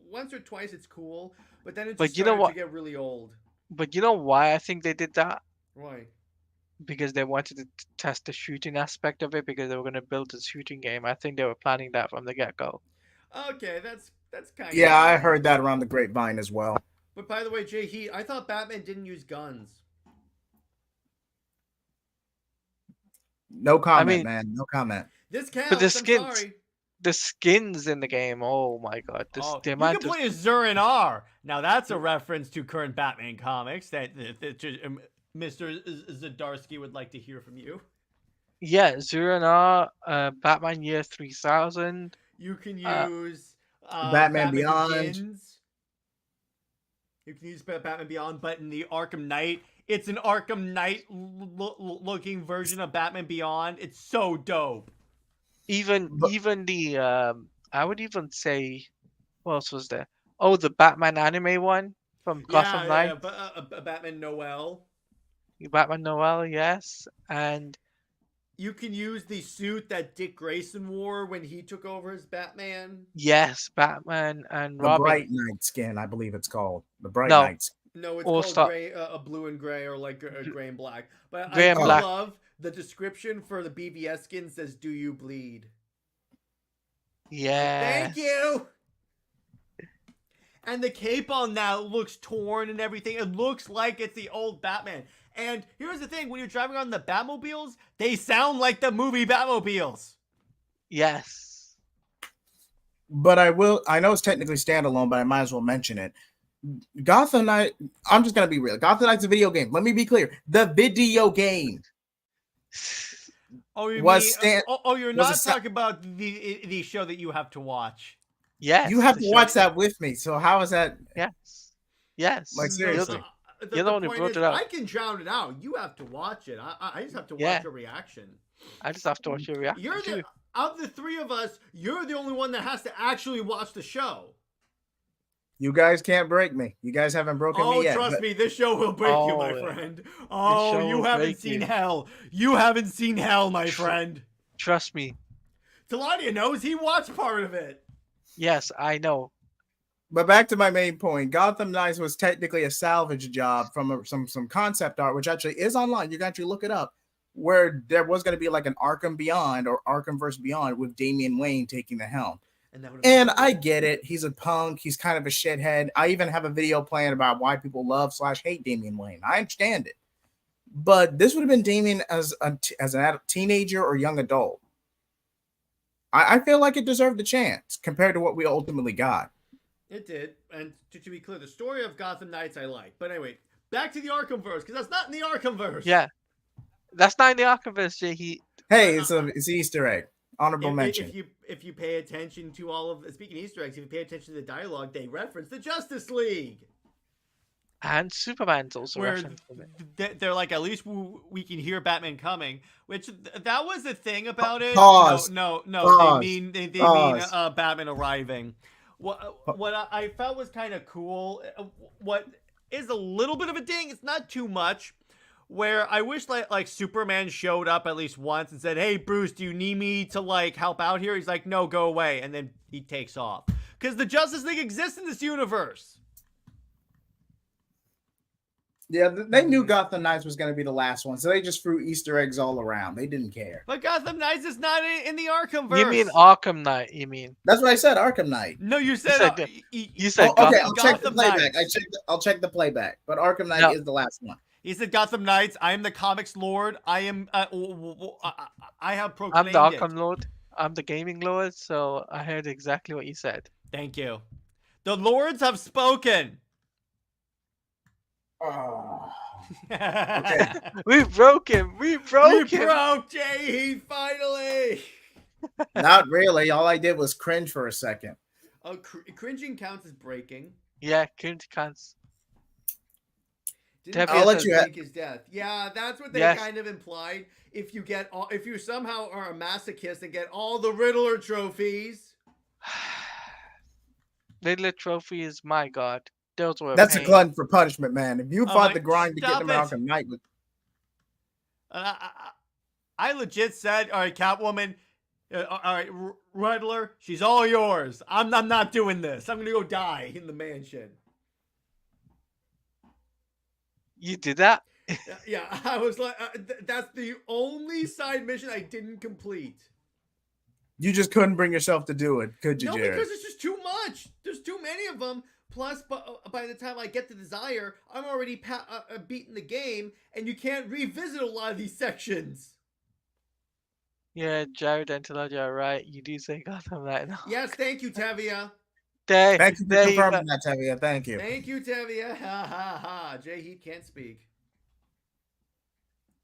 once or twice it's cool, but then it just started to get really old. But you know why I think they did that? Why? Because they wanted to test the shooting aspect of it, because they were going to build a shooting game. I think they were planning that from the get-go. Okay, that's kind of... Yeah, I heard that around the grapevine as well. But by the way, Jay Heat, I thought Batman didn't use guns. No comment, man. No comment. This counts. But the skins, sorry. The skins in the game, oh my god! You can play as Zur-En-Arrh. Now that's a reference to current Batman comics that Mr. Zdarsky would like to hear from you. Yeah, Zur-En-Arrh, Batman Year 3000. You can use Batman Beyond. Begins. You can use Batman Beyond, but in the Arkham Knight, it's an Arkham Knight looking version of Batman Beyond. It's so dope. Even the I would even say, what else was there? Oh, the Batman anime one from Gotham Knight. Yeah, Batman Noel. Batman Noel, yes, and you can use the suit that Dick Grayson wore when he took over as Batman. Yes, Batman and the Robin. Bright Knight skin, I believe it's called. The Bright Knight skin. No, it's called gray, blue and gray, or like gray and black. But gray I love the description for the BVS skin says, "Do you bleed?" Yeah. Thank you. And the cape on that looks torn and everything. It looks like it's the old Batman. And here's the thing: when you're driving on the Batmobiles, they sound like the movie Batmobiles. Yes. But I know it's technically standalone, but I might as well mention it. Gotham Knight, I'm just going to be real. Gotham Knight's a video game. Let me be clear. The video game. Oh, you're not talking about the show that you have to watch. Yes. You have to watch that with me. So how is that? Yes. Yes. Like, seriously. You're the one who brought it up. I can drown it out. You have to watch it. I just have to watch your reaction. I just have to watch your reaction. Of the three of us, you're the only one that has to actually watch the show. You guys can't break me. You guys haven't broken me yet. Trust me, this show will break you, my friend. Oh, you haven't seen hell. You haven't seen hell, my friend. Trust me. Teladia knows. He watched part of it. Yes, I know. But back to my main point, Gotham Knights was technically a salvage job from some concept art, which actually is online. You can actually look it up, where there was going to be like an Arkham Beyond or ArkhamVerse Beyond with Damian Wayne taking the helm. And I get it. He's a punk. He's kind of a shithead. I even have a video playing about why people love/hate Damian Wayne. I understand it. But this would have been Damian as a teenager or young adult. I feel like it deserved a chance compared to what we ultimately got. It did. And to be clear, the story of Gotham Knights I like. But anyway, back to the ArkhamVerse, because that's not in the ArkhamVerse. Yeah. That's not in the ArkhamVerse, Jay. Hey, it's an Easter egg. Honorable mention. If you pay attention to all of speaking Easter eggs, if you pay attention to the dialogue, they reference the Justice League. And Superman's also Where referenced in it. they're like, at least we can hear Batman coming, which that was the thing about it. Pause. No. Pause. They mean Pause. Batman arriving. What I felt was kind of cool. What is a little bit of a ding? It's not too much. Where I wish like Superman showed up at least once and said, "Hey Bruce, do you need me to like help out here?" He's like, "No, go away," and then he takes off because the Justice League exists in this universe. Yeah, they knew Gotham Knights was going to be the last one, so they just threw Easter eggs all around. They didn't care. But Gotham Knights is not in the ArkhamVerse. You mean Arkham Knight? You mean? That's what I said. Arkham Knight. No, you said you said. Oh, okay, Gotham. I'll check the Gotham playback. Knights. I'll check the playback. But Arkham Knight No. is the last one. He said Gotham Knights. I am the comics lord. I am. I have I'm proclaimed the Arkham it. Lord. I'm the gaming lord. So I heard exactly what you said. Thank you. The lords have spoken. Oh. Okay. We broke him. We broke him. broke Jay finally. Not really. All I did was cringe for a second. Oh, cringing counts as breaking. Yeah, County Cans. Didn't I'll let you break his death. Yeah, that's what they Yes. kind of implied. If you somehow are a masochist and get all the Riddler trophies. Riddler trophies. My God, those were. That's a pain. glutton for punishment, man. If you fought my- the grind to get stop them in it. Arkham Knight, I legit said, all right, Catwoman, all right, Riddler, she's all yours. I'm not doing this. I'm gonna go die in the mansion. You did that? Yeah, I was like, that's the only side mission I didn't complete. you just couldn't bring yourself to do it, could you, No, Jared? because it's just too much. There's too many of them. Plus, by the time I get to Desire, I'm already beaten the game, and you can't revisit a lot of these sections. Yeah, Jared and Antilogia are right. You do say Gotham Knight now. Yes, thank you, Tevia. There, Thank you for there you go. confirming that, Tevia. Thank you. Thank you, Tevia. Ha ha ha. Jay Heat can't speak.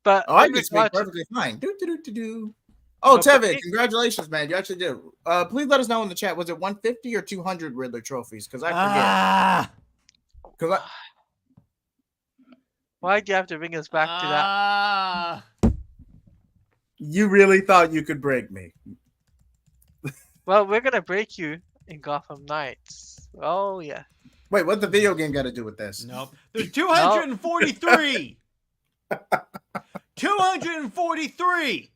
But Oh, I in can speak regard to- perfectly fine. Do. Oh, No, but Tevin, it- congratulations, man. You actually did. Please let us know in the chat. Was it 150 or 200 Riddler trophies? Because I forget. Ah, Because Why'd you have to bring us back to that? ah. you really thought you could break me. Well, we're gonna break you in Gotham Knights. Oh yeah. Wait, what's the video game got to do with this? Nope. There's 243. 243.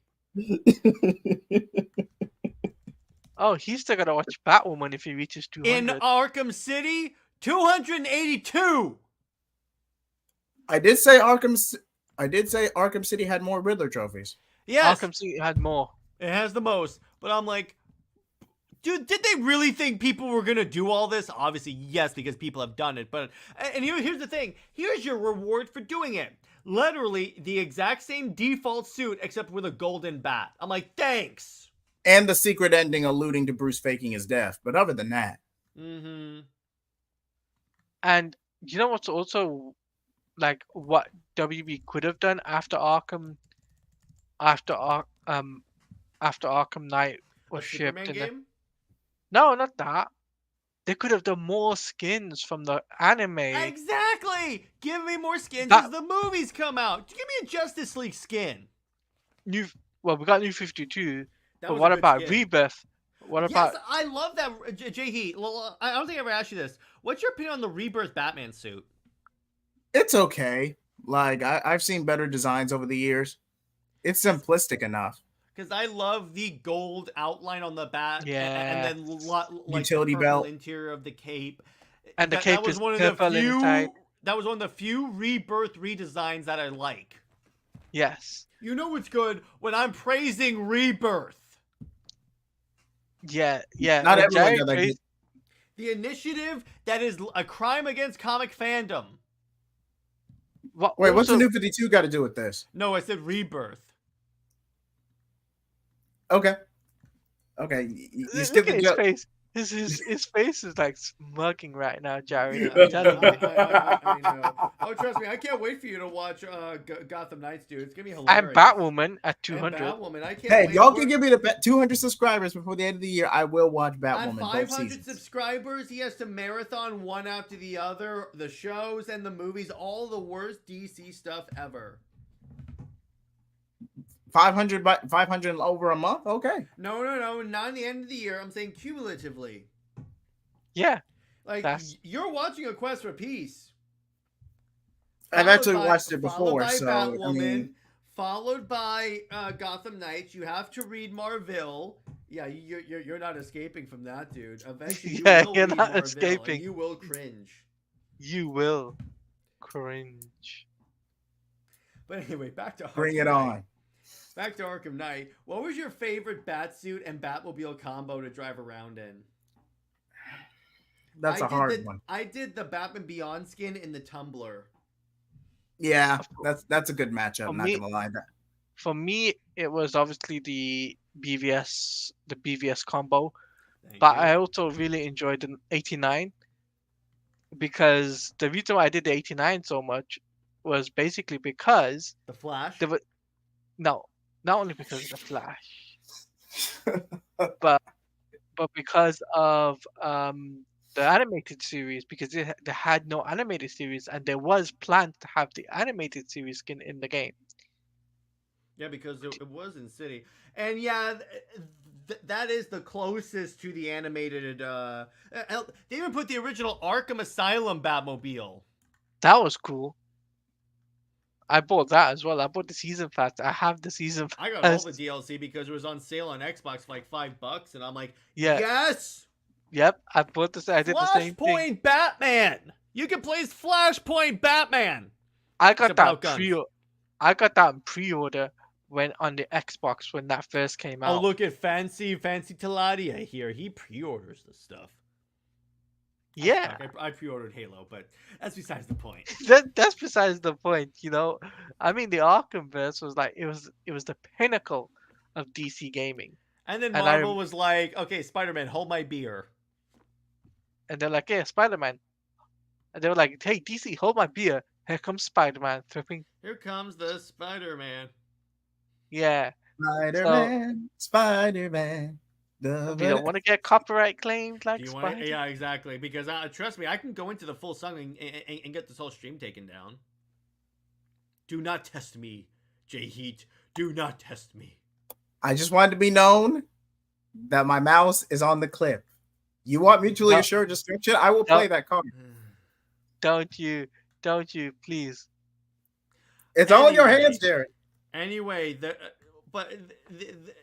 Oh, he's still gonna watch Batwoman if he reaches 200. In Arkham City, 282. I did say Arkham City had more Riddler trophies. Yes, Arkham City had more. it has the most. But I'm like, dude, did they really think people were gonna do all this? Obviously, yes, because people have done it. But here's the thing. Here's your reward for doing it. Literally the exact same default suit, except with a golden bat. I'm like, thanks. And the secret ending alluding to Bruce faking his death. But other than that, Mm-hmm. And you know what's also like what WB could have done after Arkham Arkham Knight A was Superman shipped. And game? no, not that. They could have done more skins from the anime. Exactly. Give me more skins That- as the movies come out. Give me a Justice League skin. Well, we got New 52. That But was a what good about skin. Rebirth? What Yes, about I love that, Jay Heat. I don't think I ever asked you this. What's your opinion on the Rebirth Batman suit? it's okay. Like, I've seen better designs over the years. It's simplistic enough. Because I love the gold outline on the bat, Yeah. and then like Utility the purple belt. interior of the cape. And the cape is purple inside. That was one of the few Rebirth redesigns that I like. Yes. You know what's good when I'm praising Rebirth. Yeah. Not when everyone Jared got that praised- The initiative that is a crime against comic fandom. Wait, what's the also- New 52 got to do with this? No, I said Rebirth. Okay. You Look skipped at the his joke. face. His face is like smirking right now, Jared. Yeah, I'm I, telling you. I know. Oh, trust me, I can't wait for you to watch Gotham Knights, dude. It's gonna be I'm hilarious. Batwoman at And 200. Batwoman, I can't Hey, if wait. y'all can give me the 200 subscribers before the end of the year, I will watch At Batwoman both 500 seasons. subscribers, he has to marathon one after the other, the shows and the movies, all the worst DC stuff ever. 500 over a month. Okay, No, not in the end of the year. I'm saying cumulatively. Yeah, Like, that's you're watching A Quest for Peace. I've actually watched it Followed before, by so Batwoman, I mean, followed by Gotham Knights. You have to read Marvel. Yeah, you're not escaping from that, dude. Eventually, you yeah. will You're read not Marvel, escaping. and you will cringe. You will cringe. But anyway, back to bring Arkham it Knight. on. Back to Arkham Knight. What was your favorite Batsuit and Batmobile combo to drive around in? That's a hard one. I did the Batman Beyond skin in the Tumbler. Yeah, Of course. that's a good matchup. For Not me, gonna lie. That for me, it was obviously the BVS combo, Thank but you. I also really enjoyed the 89 because the reason why I did the 89 so much was basically because The Flash. there were no, not only because of the Flash, but because of the animated series because they had no animated series and there was planned to have the animated series skin in the game. Yeah, because it was in City, and yeah, that is the closest to the animated. They even put the original Arkham Asylum Batmobile. That was cool. I bought that as well. I bought the season pass. I have the season pass. I got all the DLC because it was on sale on Xbox for like $5, and I'm like, Yeah. yes. Yep, I bought this. I did the same thing. Flashpoint Batman. You can play as Flashpoint Batman. I got Except that without guns. I got that in pre-order when on the Xbox when that first came Oh, out. look at Fancy Taladia here. He pre-orders the stuff. Yeah, I pre-ordered Halo, but that's besides the point. that's besides the point. You know, I mean, the ArkhamVerse was like it was the pinnacle of DC gaming. And then And Marvel was like, okay, Spider-Man, hold my beer. And they're like, yeah, Spider-Man. And they were like, hey, DC, hold my beer. Here comes Spider-Man. Flipping. Here comes the Spider-Man. Yeah. Spider-Man, Spider-Man. You don't want to get copyright claimed like Spider. Yeah, exactly. Because trust me, I can go into the full song and get this whole stream taken down. Do not test me, J-Heat. Do not test me. I just wanted to be known that my mouse is on the clip. You want mutually assured destruction? I will play that card. Don't you, please. It's all in your hands, Jared. Anyway,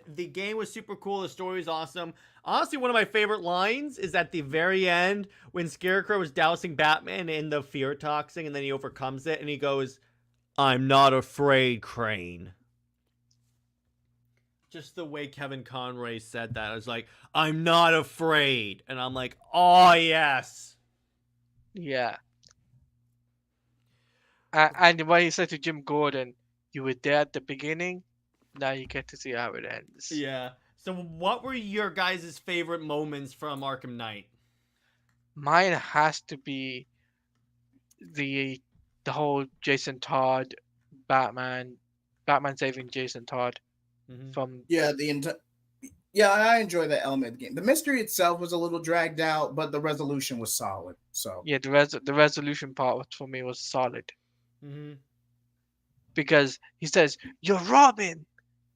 the game was super cool. The story was awesome. Honestly, one of my favorite lines is at the very end when Scarecrow is dousing Batman in the fear toxin, and then he overcomes it, and he goes, "I'm not afraid, Crane." Just the way Kevin Conroy said that, I was like, "I'm not afraid," and I'm like, "Oh yes." Yeah. And what he said to Jim Gordon, you were there at the beginning, now you get to see how it ends. Yeah. So what were your guys' favorite moments from Arkham Knight? Mine has to be the whole Jason Todd Batman saving Jason Todd from I enjoy that element of the game. The mystery itself was a little dragged out, but the resolution was solid. So yeah, the resolution part for me was solid. Mm-hmm. Because he says, "You're Robin.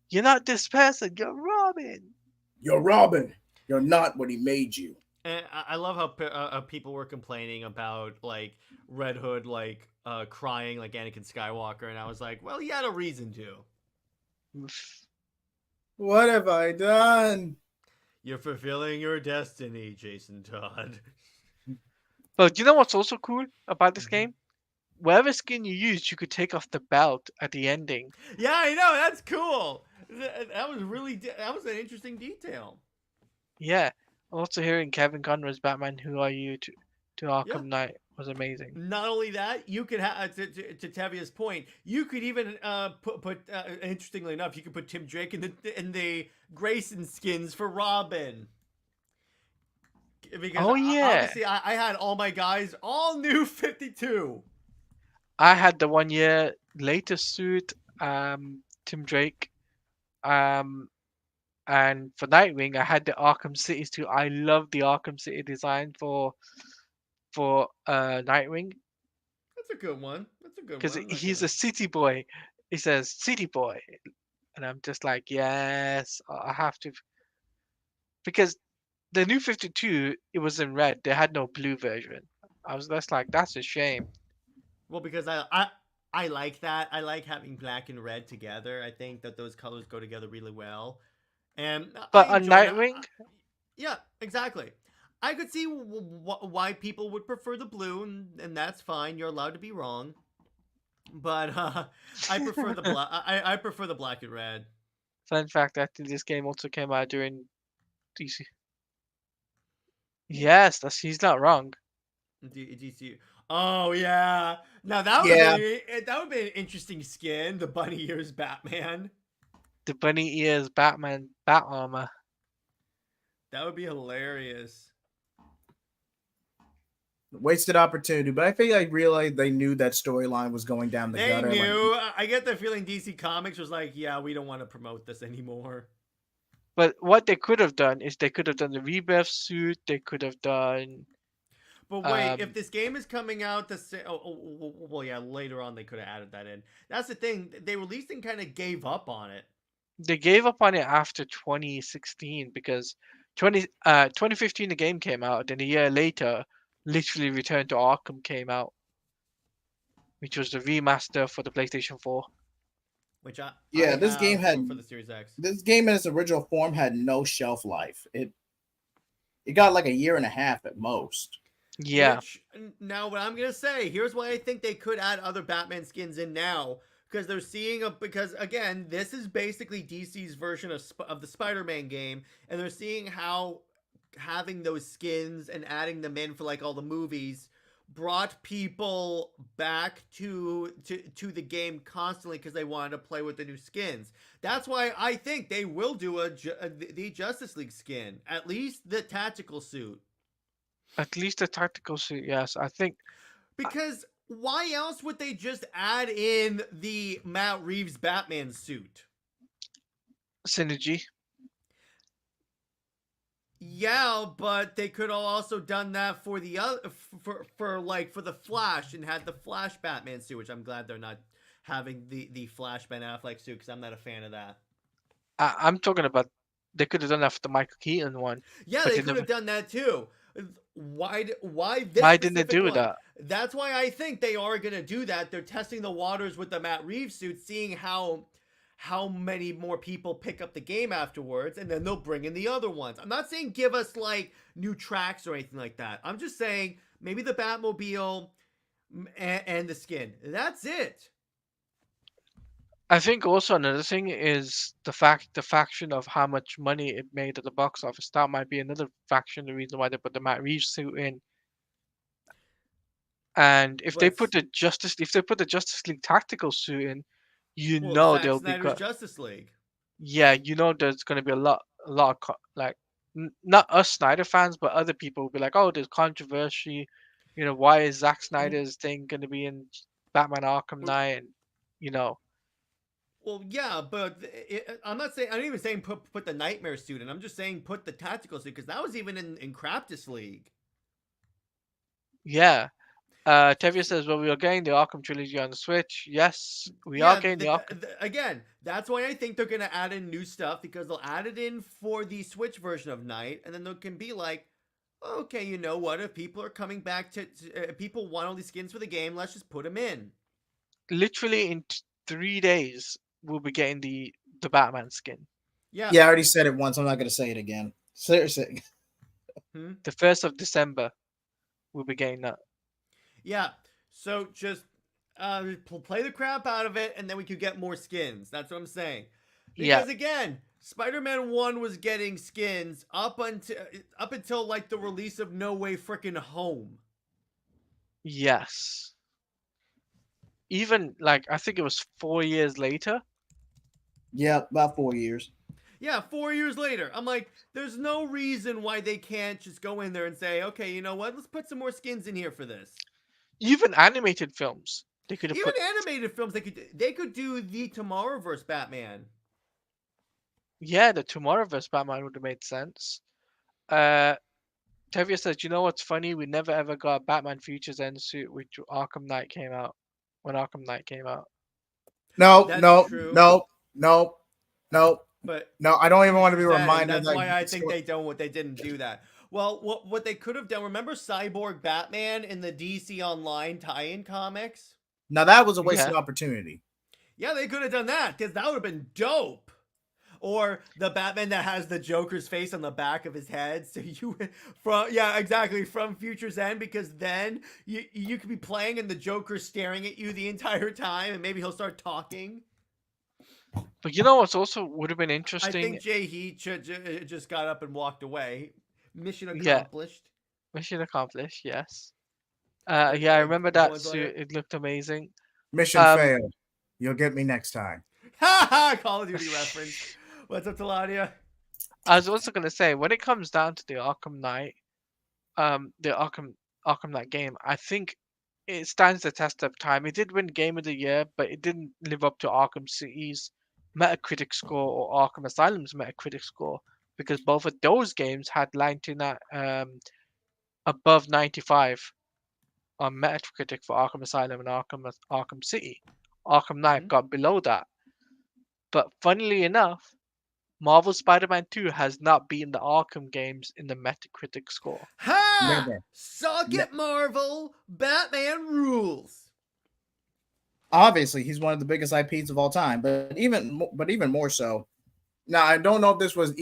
You're not this person. You're Robin. You're Robin. You're not what he made you." And I love how people were complaining about like Red Hood like crying like Anakin Skywalker, and I was like, well, he had a reason to. What have I done? You're fulfilling your destiny, Jason Todd. But you know what's also cool about this game? Whatever skin you used, you could take off the belt at the ending. Yeah, I know. That's cool. That was an interesting detail. Yeah. Also hearing Kevin Conroy's Batman, Who Are You to Arkham Knight was amazing. Not only that, you could have to Tavia's point. You could even put interestingly enough, you could put Tim Drake in the Grayson skins for Robin. because Oh yeah, obviously I had all my guys all new 52. I had the 1 year later suit, Tim Drake, um, and for Nightwing, I had the Arkham City suit. I love the Arkham City design for Nightwing That's a good one. That's a good because one. I'm not he's gonna. a city boy. He says city boy, and I'm just like, yes, I have to because the new 52 it was in red. They had no blue version. I was just like, that's a shame. Well, because I like that. I like having black and red together. I think that those colors go together really well, and I But on enjoy that. Nightwing, Yeah, exactly. I could see why people would prefer the blue, and that's fine. You're allowed to be wrong. But I prefer the black. I prefer the black and red. fun fact, actually, this game also came out during DC. Yes, that's he's not wrong. DC. Oh yeah. Now that would have Yeah, been that would be an interesting skin. The bunny ears Batman. The bunny ears Batman bat armor. That would be hilarious. wasted opportunity. But I think I realized they knew that storyline was going down the They gutter. Like, knew. I get the feeling DC Comics was like, yeah, we don't want to promote this anymore. But what they could have done is they could have done the rebirth suit. They could have done. But wait, if Um, this game is coming out the same, well, yeah, later on they could have added that in. That's the thing. They released and kind of gave up on it. they gave up on it after 2016 because 2015 the game came out. Then a year later, literally Return to Arkham came out, which was the remaster for the PlayStation 4. Which I yeah, have for the Series X. this game in its original form had no shelf life. It got like a year and a half at most. Yeah, Which now what I'm gonna say, here's why I think they could add other Batman skins in now because they're seeing a because again this is basically DC's version of the Spider-Man game, and they're seeing how having those skins and adding them in for like all the movies brought people back to the game constantly because they wanted to play with the new skins. That's why I think they will do the Justice League skin, at least the tactical suit. at least the tactical suit. Yes, I think Because why else would they just add in the Matt Reeves Batman suit? synergy. Yeah, but they could have also done that for the other for the Flash and had the Flash Batman suit, which I'm glad they're not having the Flash Ben Affleck suit because I'm not a fan of that. I'm talking about they could have done that for the Michael Keaton one, Yeah, but they they could never. have done that too. Why this Why didn't they specific do one? that? That's why I think they are gonna do that. They're testing the waters with the Matt Reeves suit, seeing how many more people pick up the game afterwards, and then they'll bring in the other ones. I'm not saying give us like new tracks or anything like that. I'm just saying maybe the Batmobile and the skin. That's it. I think also another thing is the faction of how much money it made at the box office. That might be another faction, the reason why they put the Matt Reeves suit in. And But if they put the Justice League tactical suit in, you well, know Zack there'll be Snyder's Justice League. yeah, you know there's gonna be a lot of like not us Snyder fans, but other people will be like, oh, there's controversy. You know, why is Zack Snyder's thing gonna be in Batman Arkham Knight? And you know, Well, yeah, but I'm not saying. I'm not even saying put the Nightmare suit in. I'm just saying put the tactical suit because that was even in Craptus League. yeah. Tevia says, well, we are getting the Arkham trilogy on the Switch. Yes, we are Yeah, getting the Arkham. again, that's why I think they're gonna add in new stuff because they'll add it in for the Switch version of Night, and then they can be like, okay, you know what? If people are coming back people want all these skins for the game, let's just put them in. Literally in 3 days, we'll be getting the Batman skin. Yeah. Yeah, I already said it once. I'm not going to say it again. Seriously. Hmm? The 1st of December, we'll be getting that. Yeah. So just play the crap out of it, and then we could get more skins. That's what I'm saying. Yeah, Because again, Spider-Man 1 was getting skins up until like the release of No Way Frickin' Home. yes. Even like I think it was 4 years later. Yeah, about 4 years. Yeah, 4 years later. I'm like, there's no reason why they can't just go in there and say, okay, you know what? Let's put some more skins in here for this. Even animated films, they could have Even put. animated films, they could do the Tomorrowverse Batman. Yeah, the Tomorrowverse Batman would have made sense. Uh, Tevia says, you know what's funny? We never ever got a Batman Futures End suit, which Arkham Knight came out. When Arkham Knight came out. No, That's no, true. no, no, no, But no. I don't even want to be Futures End, and reminded that's that. why I think they didn't do that. Well, what they could have done, remember Cyborg Batman in the DC Online tie-in comics? Now that was a wasted Yeah. opportunity. Yeah, they could have done that, because that would have been dope. Or the Batman that has the Joker's face on the back of his head. So you from Future's End, because then you could be playing and the Joker's staring at you the entire time, and maybe he'll start talking. But you know what's also would have been I interesting? think Jay Heat just got up and walked away. Mission Yeah, accomplished. mission accomplished. Yes. Or, Yeah, I remember go that on, suit. Sawyer. It looked amazing. Mission Um, failed. You'll get me next time. Ha ha! Call of Duty reference. What's up, Teladia? I was also gonna say when it comes down to the Arkham Knight, the Arkham Knight game, I think it stands the test of time. It did win Game of the Year, but it didn't live up to Arkham City's Metacritic score or Arkham Asylum's Metacritic score because both of those games had 99 above 95 on Metacritic for Arkham Asylum and Arkham City. Arkham Knight Mm-hmm. got below that. But funnily enough, Marvel Spider-Man 2 has not beaten the Arkham games in the Metacritic score. Ha! Never. Suck it, Marvel! Batman rules! Obviously, he's one of the biggest IPs of all time, but even more so. Now, I don't know if this was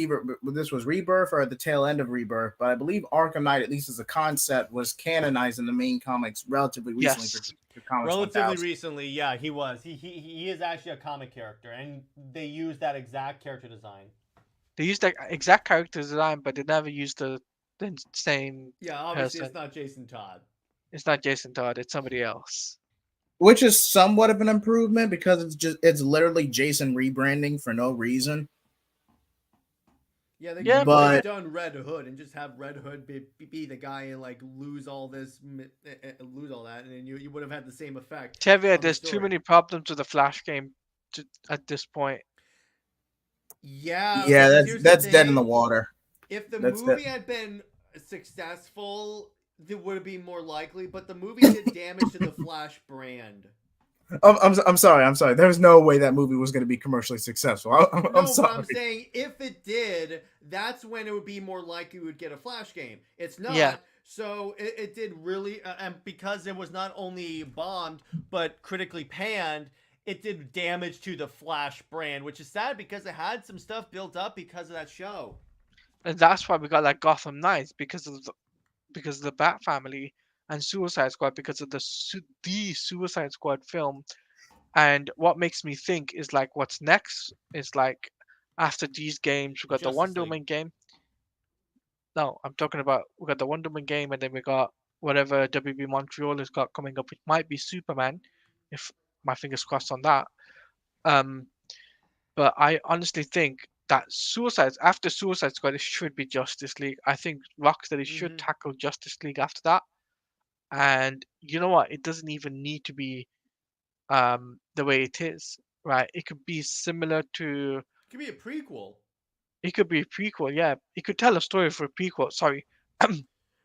Rebirth or at the tail end of Rebirth, but I believe Arkham Knight, at least as a concept, was canonized in the main comics relatively recently Yes. for Comics Relatively 1000. recently, yeah, he was. He is actually a comic character, and they used that exact character design. They used the exact character design, but they never used the same Yeah, obviously person. it's not Jason Todd. It's not Jason Todd, it's somebody else. Which is somewhat of an improvement because it's literally Jason rebranding for no reason. Yeah, they Yeah, could have But just done Red Hood and just have Red Hood be the guy and like lose all this, lose all that, and then you would have had the same effect Tevia, of the there's too story. many problems with the Flash game at this point. Yeah, yeah, because that's here's that's the dead in the thing: water. if the That's movie that. had been successful, it would have been more likely. But the movie did damage to the Flash brand. I'm sorry. I'm sorry. There's no way that movie was going to be commercially successful. I'm No, but sorry. I'm saying if it did, that's when it would be more likely we would get a Flash game. It's not. Yeah. So it did really, and because it was not only bombed but critically panned, it did damage to the Flash brand, which is sad because it had some stuff built up because of that show. And that's why we got like Gotham Knights because of the Bat Family and Suicide Squad because of the Suicide Squad film. And what makes me think is like what's next is like after these games we got the Justice Wonder League. Woman game. No, I'm talking about we got the Wonder Woman game and then we got whatever WB Montreal has got coming up. It might be Superman, if my fingers crossed on that. Um, but I honestly think that after Suicide Squad, it should be Justice League. I think Rocksteady should Mm-hmm. tackle Justice League after that. And you know what? It doesn't even need to be the way it is, right? It could be similar to. It could be a prequel. It could be a prequel, yeah. It could tell a story for a prequel. Sorry, Yeah,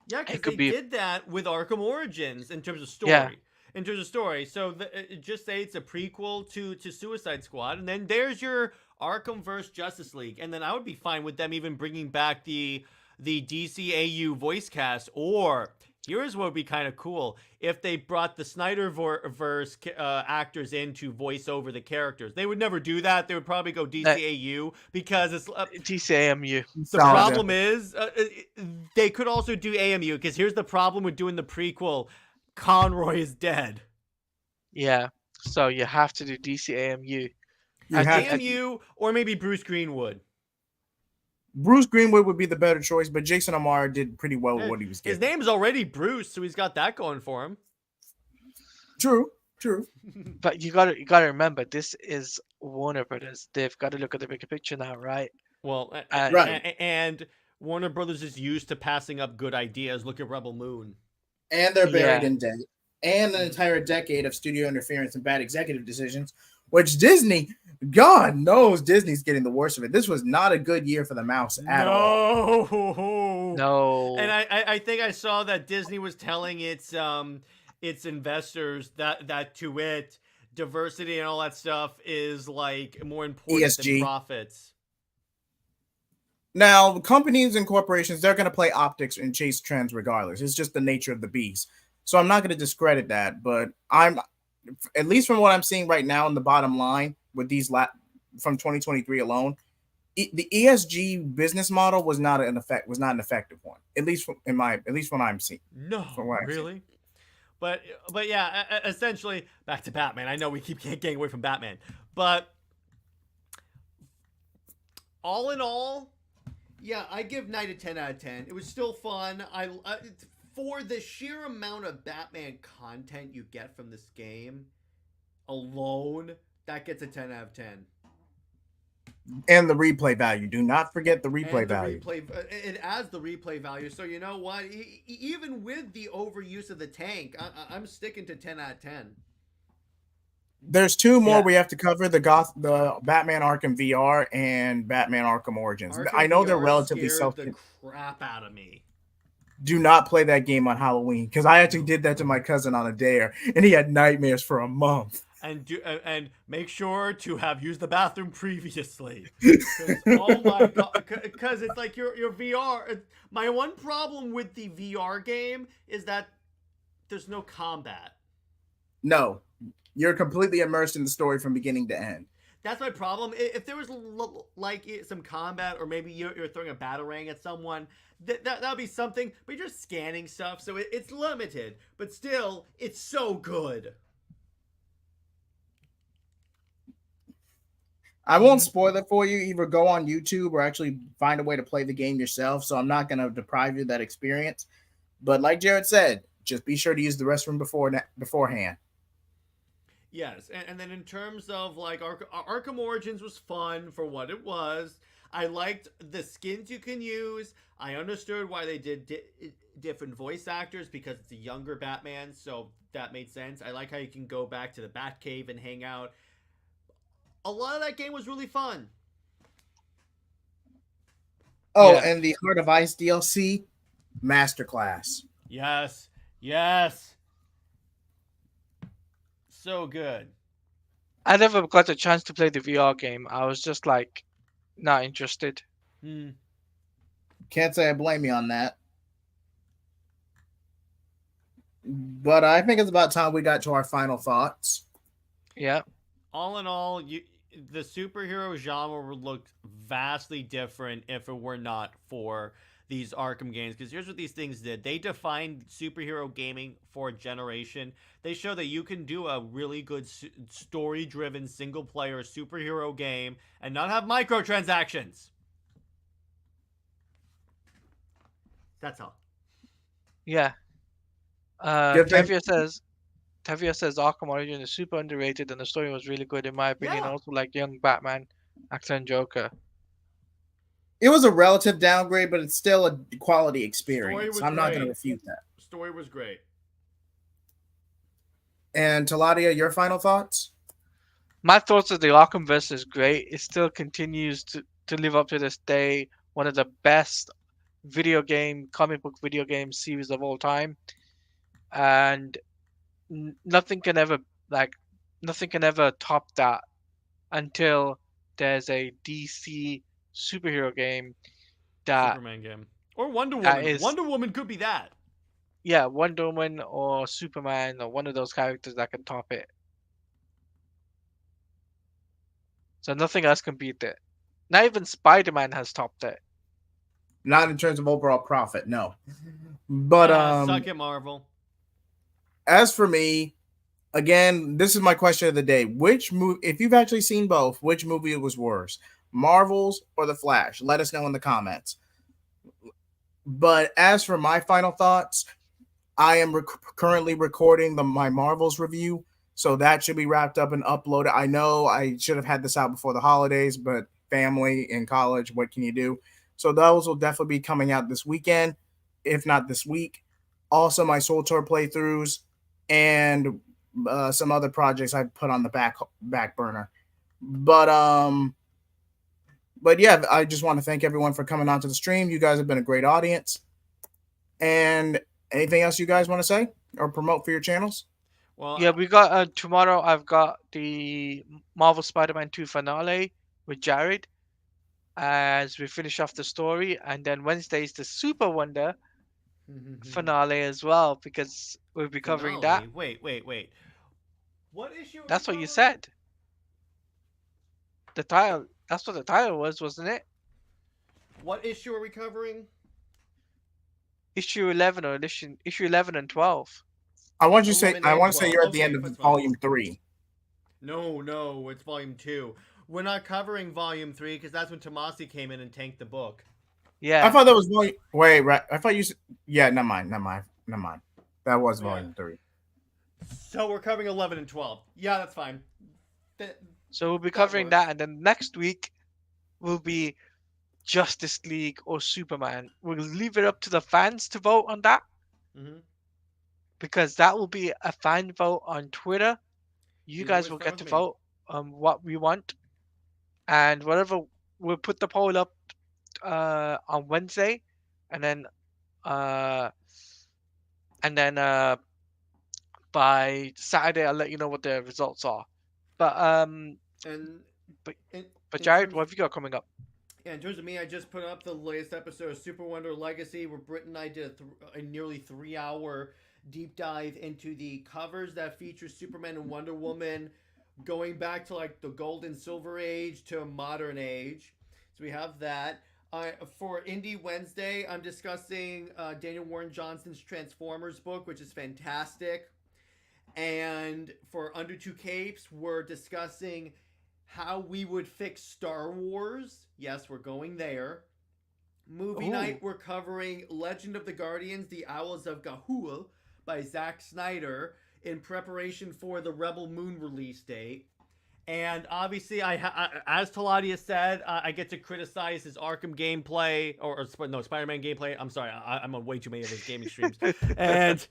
because it they could be, did that with Arkham Origins in terms of yeah. story. In terms of story, so just say it's a prequel to Suicide Squad, and then there's your ArkhamVerse Justice League, and then I would be fine with them even bringing back the DCAU voice cast. Or here's what would be kind of cool if they brought the Snyderverse actors in to voice over the characters. They would never do that. They would probably go DCAU because it's DCAMU. the problem is they could also do AMU because here's the problem with doing the prequel. Conroy is dead. Yeah. So you have to do DCAMU. You I have think- AMU or maybe Bruce Greenwood. Bruce Greenwood would be the better choice, but Jason O'Mara did pretty well with what he was His getting. name's already Bruce, so he's got that going for him. True. But you gotta remember, this is Warner Brothers. They've got to look at the bigger picture now, right? Well, And and Warner Brothers is used to passing up good ideas. Look at Rebel Moon. And they're buried yeah, in debt. And an Mhm. entire decade of studio interference and bad executive decisions, which Disney, God knows Disney's getting the worst of it. This was not a good year for the mouse at all. No. And no, I think I saw that Disney was telling its investors that to it diversity and all that stuff is like more important than ESG. profits. Now, companies and corporations, they're going to play optics and chase trends regardless. It's just the nature of the beast. So I'm not going to discredit that, but I'm, at least from what I'm seeing right now in the bottom line with these from 2023 alone, the ESG business model was not an effective one. At least at least when I'm seeing No, from what I'm seeing. really. But yeah, essentially back to Batman. I know we keep getting away from Batman, but all in all, yeah, I give Night a 10 out of 10. It was still fun. For the sheer amount of Batman content you get from this game alone, that gets a 10 out of 10. And the replay value. Do not forget the replay And the value. it adds the replay value. So you know what? Even with the overuse of the tank, I'm sticking to 10 out of 10. There's two more yeah. we have to cover: the Batman Arkham VR and Batman Arkham Origins. Arkham I know they're VR relatively scared self. the crap out of me. Do not play that game on Halloween because I actually did that to my cousin on a dare, and he had nightmares for a month. And make sure to have used the bathroom previously. Oh my god! Because it's like your VR. My one problem with the VR game is that there's no combat. No, you're completely immersed in the story from beginning to end. That's my problem. If there was like some combat, or maybe you're throwing a batarang at someone, that'll be something. But you're just scanning stuff, so it's limited. But still, it's so good. I won't spoil it for you. Either go on YouTube or actually find a way to play the game yourself. So I'm not going to deprive you of that experience. But like Jared said, just be sure to use the restroom beforehand. Yes, and then in terms of like Arkham Origins was fun for what it was. I liked the skins you can use. I understood why they did different voice actors because it's a younger Batman, so that made sense. I like how you can go back to the Batcave and hang out. A lot of that game was really fun. Oh, Yeah. and the Heart of Ice DLC, masterclass. Yes, yes, so good. I never got a chance to play the VR game. I was just like not interested. Can't say I blame you on that. But I think it's about time we got to our final thoughts. Yeah. All in all, the superhero genre would look vastly different if it were not for these Arkham games. Because here's what these things did: they defined superhero gaming for a generation. They show that you can do a really good story-driven single-player superhero game and not have microtransactions. That's all. Yeah. Give them- Tavia says Arkham Origin is super underrated and the story was really good in my opinion. Yeah. Also like young Batman, actor and Joker. It was a relative downgrade, but it's still a quality Story experience. was I'm not going to great. refute that. Story was great. And Taladia, your final thoughts? My thoughts of the ArkhamVerse is great. It still continues to live up to this day. One of the best comic book video game series of all time. And nothing can ever top that until there's a DC superhero game that Superman game. Or Wonder that Woman. is Wonder Woman could be that. yeah, Wonder Woman or Superman or one of those characters that can top it. So nothing else can beat it. Not even Spider-Man has topped it. Not in terms of overall profit, no. But Suck it, Marvel. as for me, again, this is my question of the day. Which movie, if you've actually seen both, which movie was worse? Marvel's or The Flash? Let us know in the comments. But as for my final thoughts, I am currently recording my Marvel's review, so that should be wrapped up and uploaded. I know I should have had this out before the holidays, but family in college. What can you do? So those will definitely be coming out this weekend, if not this week. Also, my Soul Tour playthroughs and some other projects I put on the back burner. But yeah, I just want to thank everyone for coming onto the stream. You guys have been a great audience. And anything else you guys want to say or promote for your channels? Well, Yeah, we got tomorrow. I've got the Marvel Spider-Man 2 finale with Jared as we finish off the story, and then Wednesday is the Super Wonder finale as well because we'll be covering that. Finale? Wait. What issue? That's what you said. The title. That's what the title was, wasn't it? What issue are we covering? Issue 11 or issue 11 and 12. I want to say 11 and you're 12. at the end Okay, of that's fine. volume 3. No, it's volume 2. We're not covering volume 3 because that's when Tomasi came in and tanked the book. Yeah. I thought that was volume. Wait, right? I thought you said. Yeah, never mind. That was volume 3. So we're covering 11 and 12. Yeah, that's fine. So we'll be covering that, and then next week will be Justice League or Superman. We'll leave it up to the fans to vote on that. Mm-hmm. Because that will be a fan vote on Twitter. You guys will get to vote on what we want. And whatever, we'll put the poll up on Wednesday. And then by Saturday, I'll let you know what the results are. But Jared, what have you got coming up? Yeah, in terms of me, I just put up the latest episode of Super Wonder Legacy, where Britt and I did a nearly 3-hour deep dive into the covers that feature Superman and Wonder Woman going back to like the gold and silver age to modern age. So we have that. For Indie Wednesday, I'm discussing Daniel Warren Johnson's Transformers book, which is fantastic. And for Under Two Capes, we're discussing how we would fix Star Wars. Yes, we're going there. Movie night, we're covering Legend of the Guardians, The Owls of Ga'Hoole by Zack Snyder in preparation for the Rebel Moon release date. And obviously, as Taladia said, I get to criticize his Arkham gameplay, or Spider-Man gameplay. I'm sorry, I'm on way too many of his gaming streams. And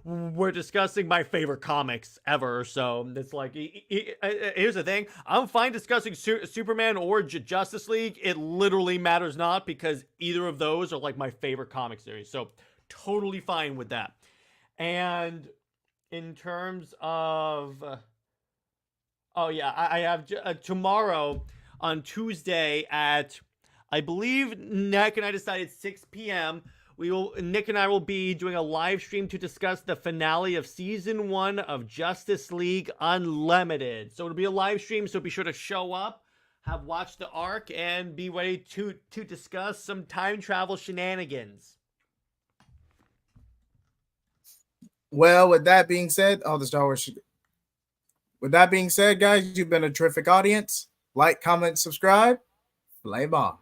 we're discussing my favorite comics ever. So it's like, here's the thing. I'm fine discussing Superman or Justice League. It literally matters not, because either of those are like my favorite comic series. So totally fine with that. And in terms of... oh, yeah, I have tomorrow on Tuesday at, I believe Nick and I decided 6 p.m. Nick and I will be doing a live stream to discuss the finale of Season 1 of Justice League Unlimited. So it'll be a live stream, so be sure to show up, have watched the arc, and be ready to discuss some time travel shenanigans. Well, with that being said, the Star Wars... With that being said, guys, you've been a terrific audience. Like, comment, subscribe. Flame off.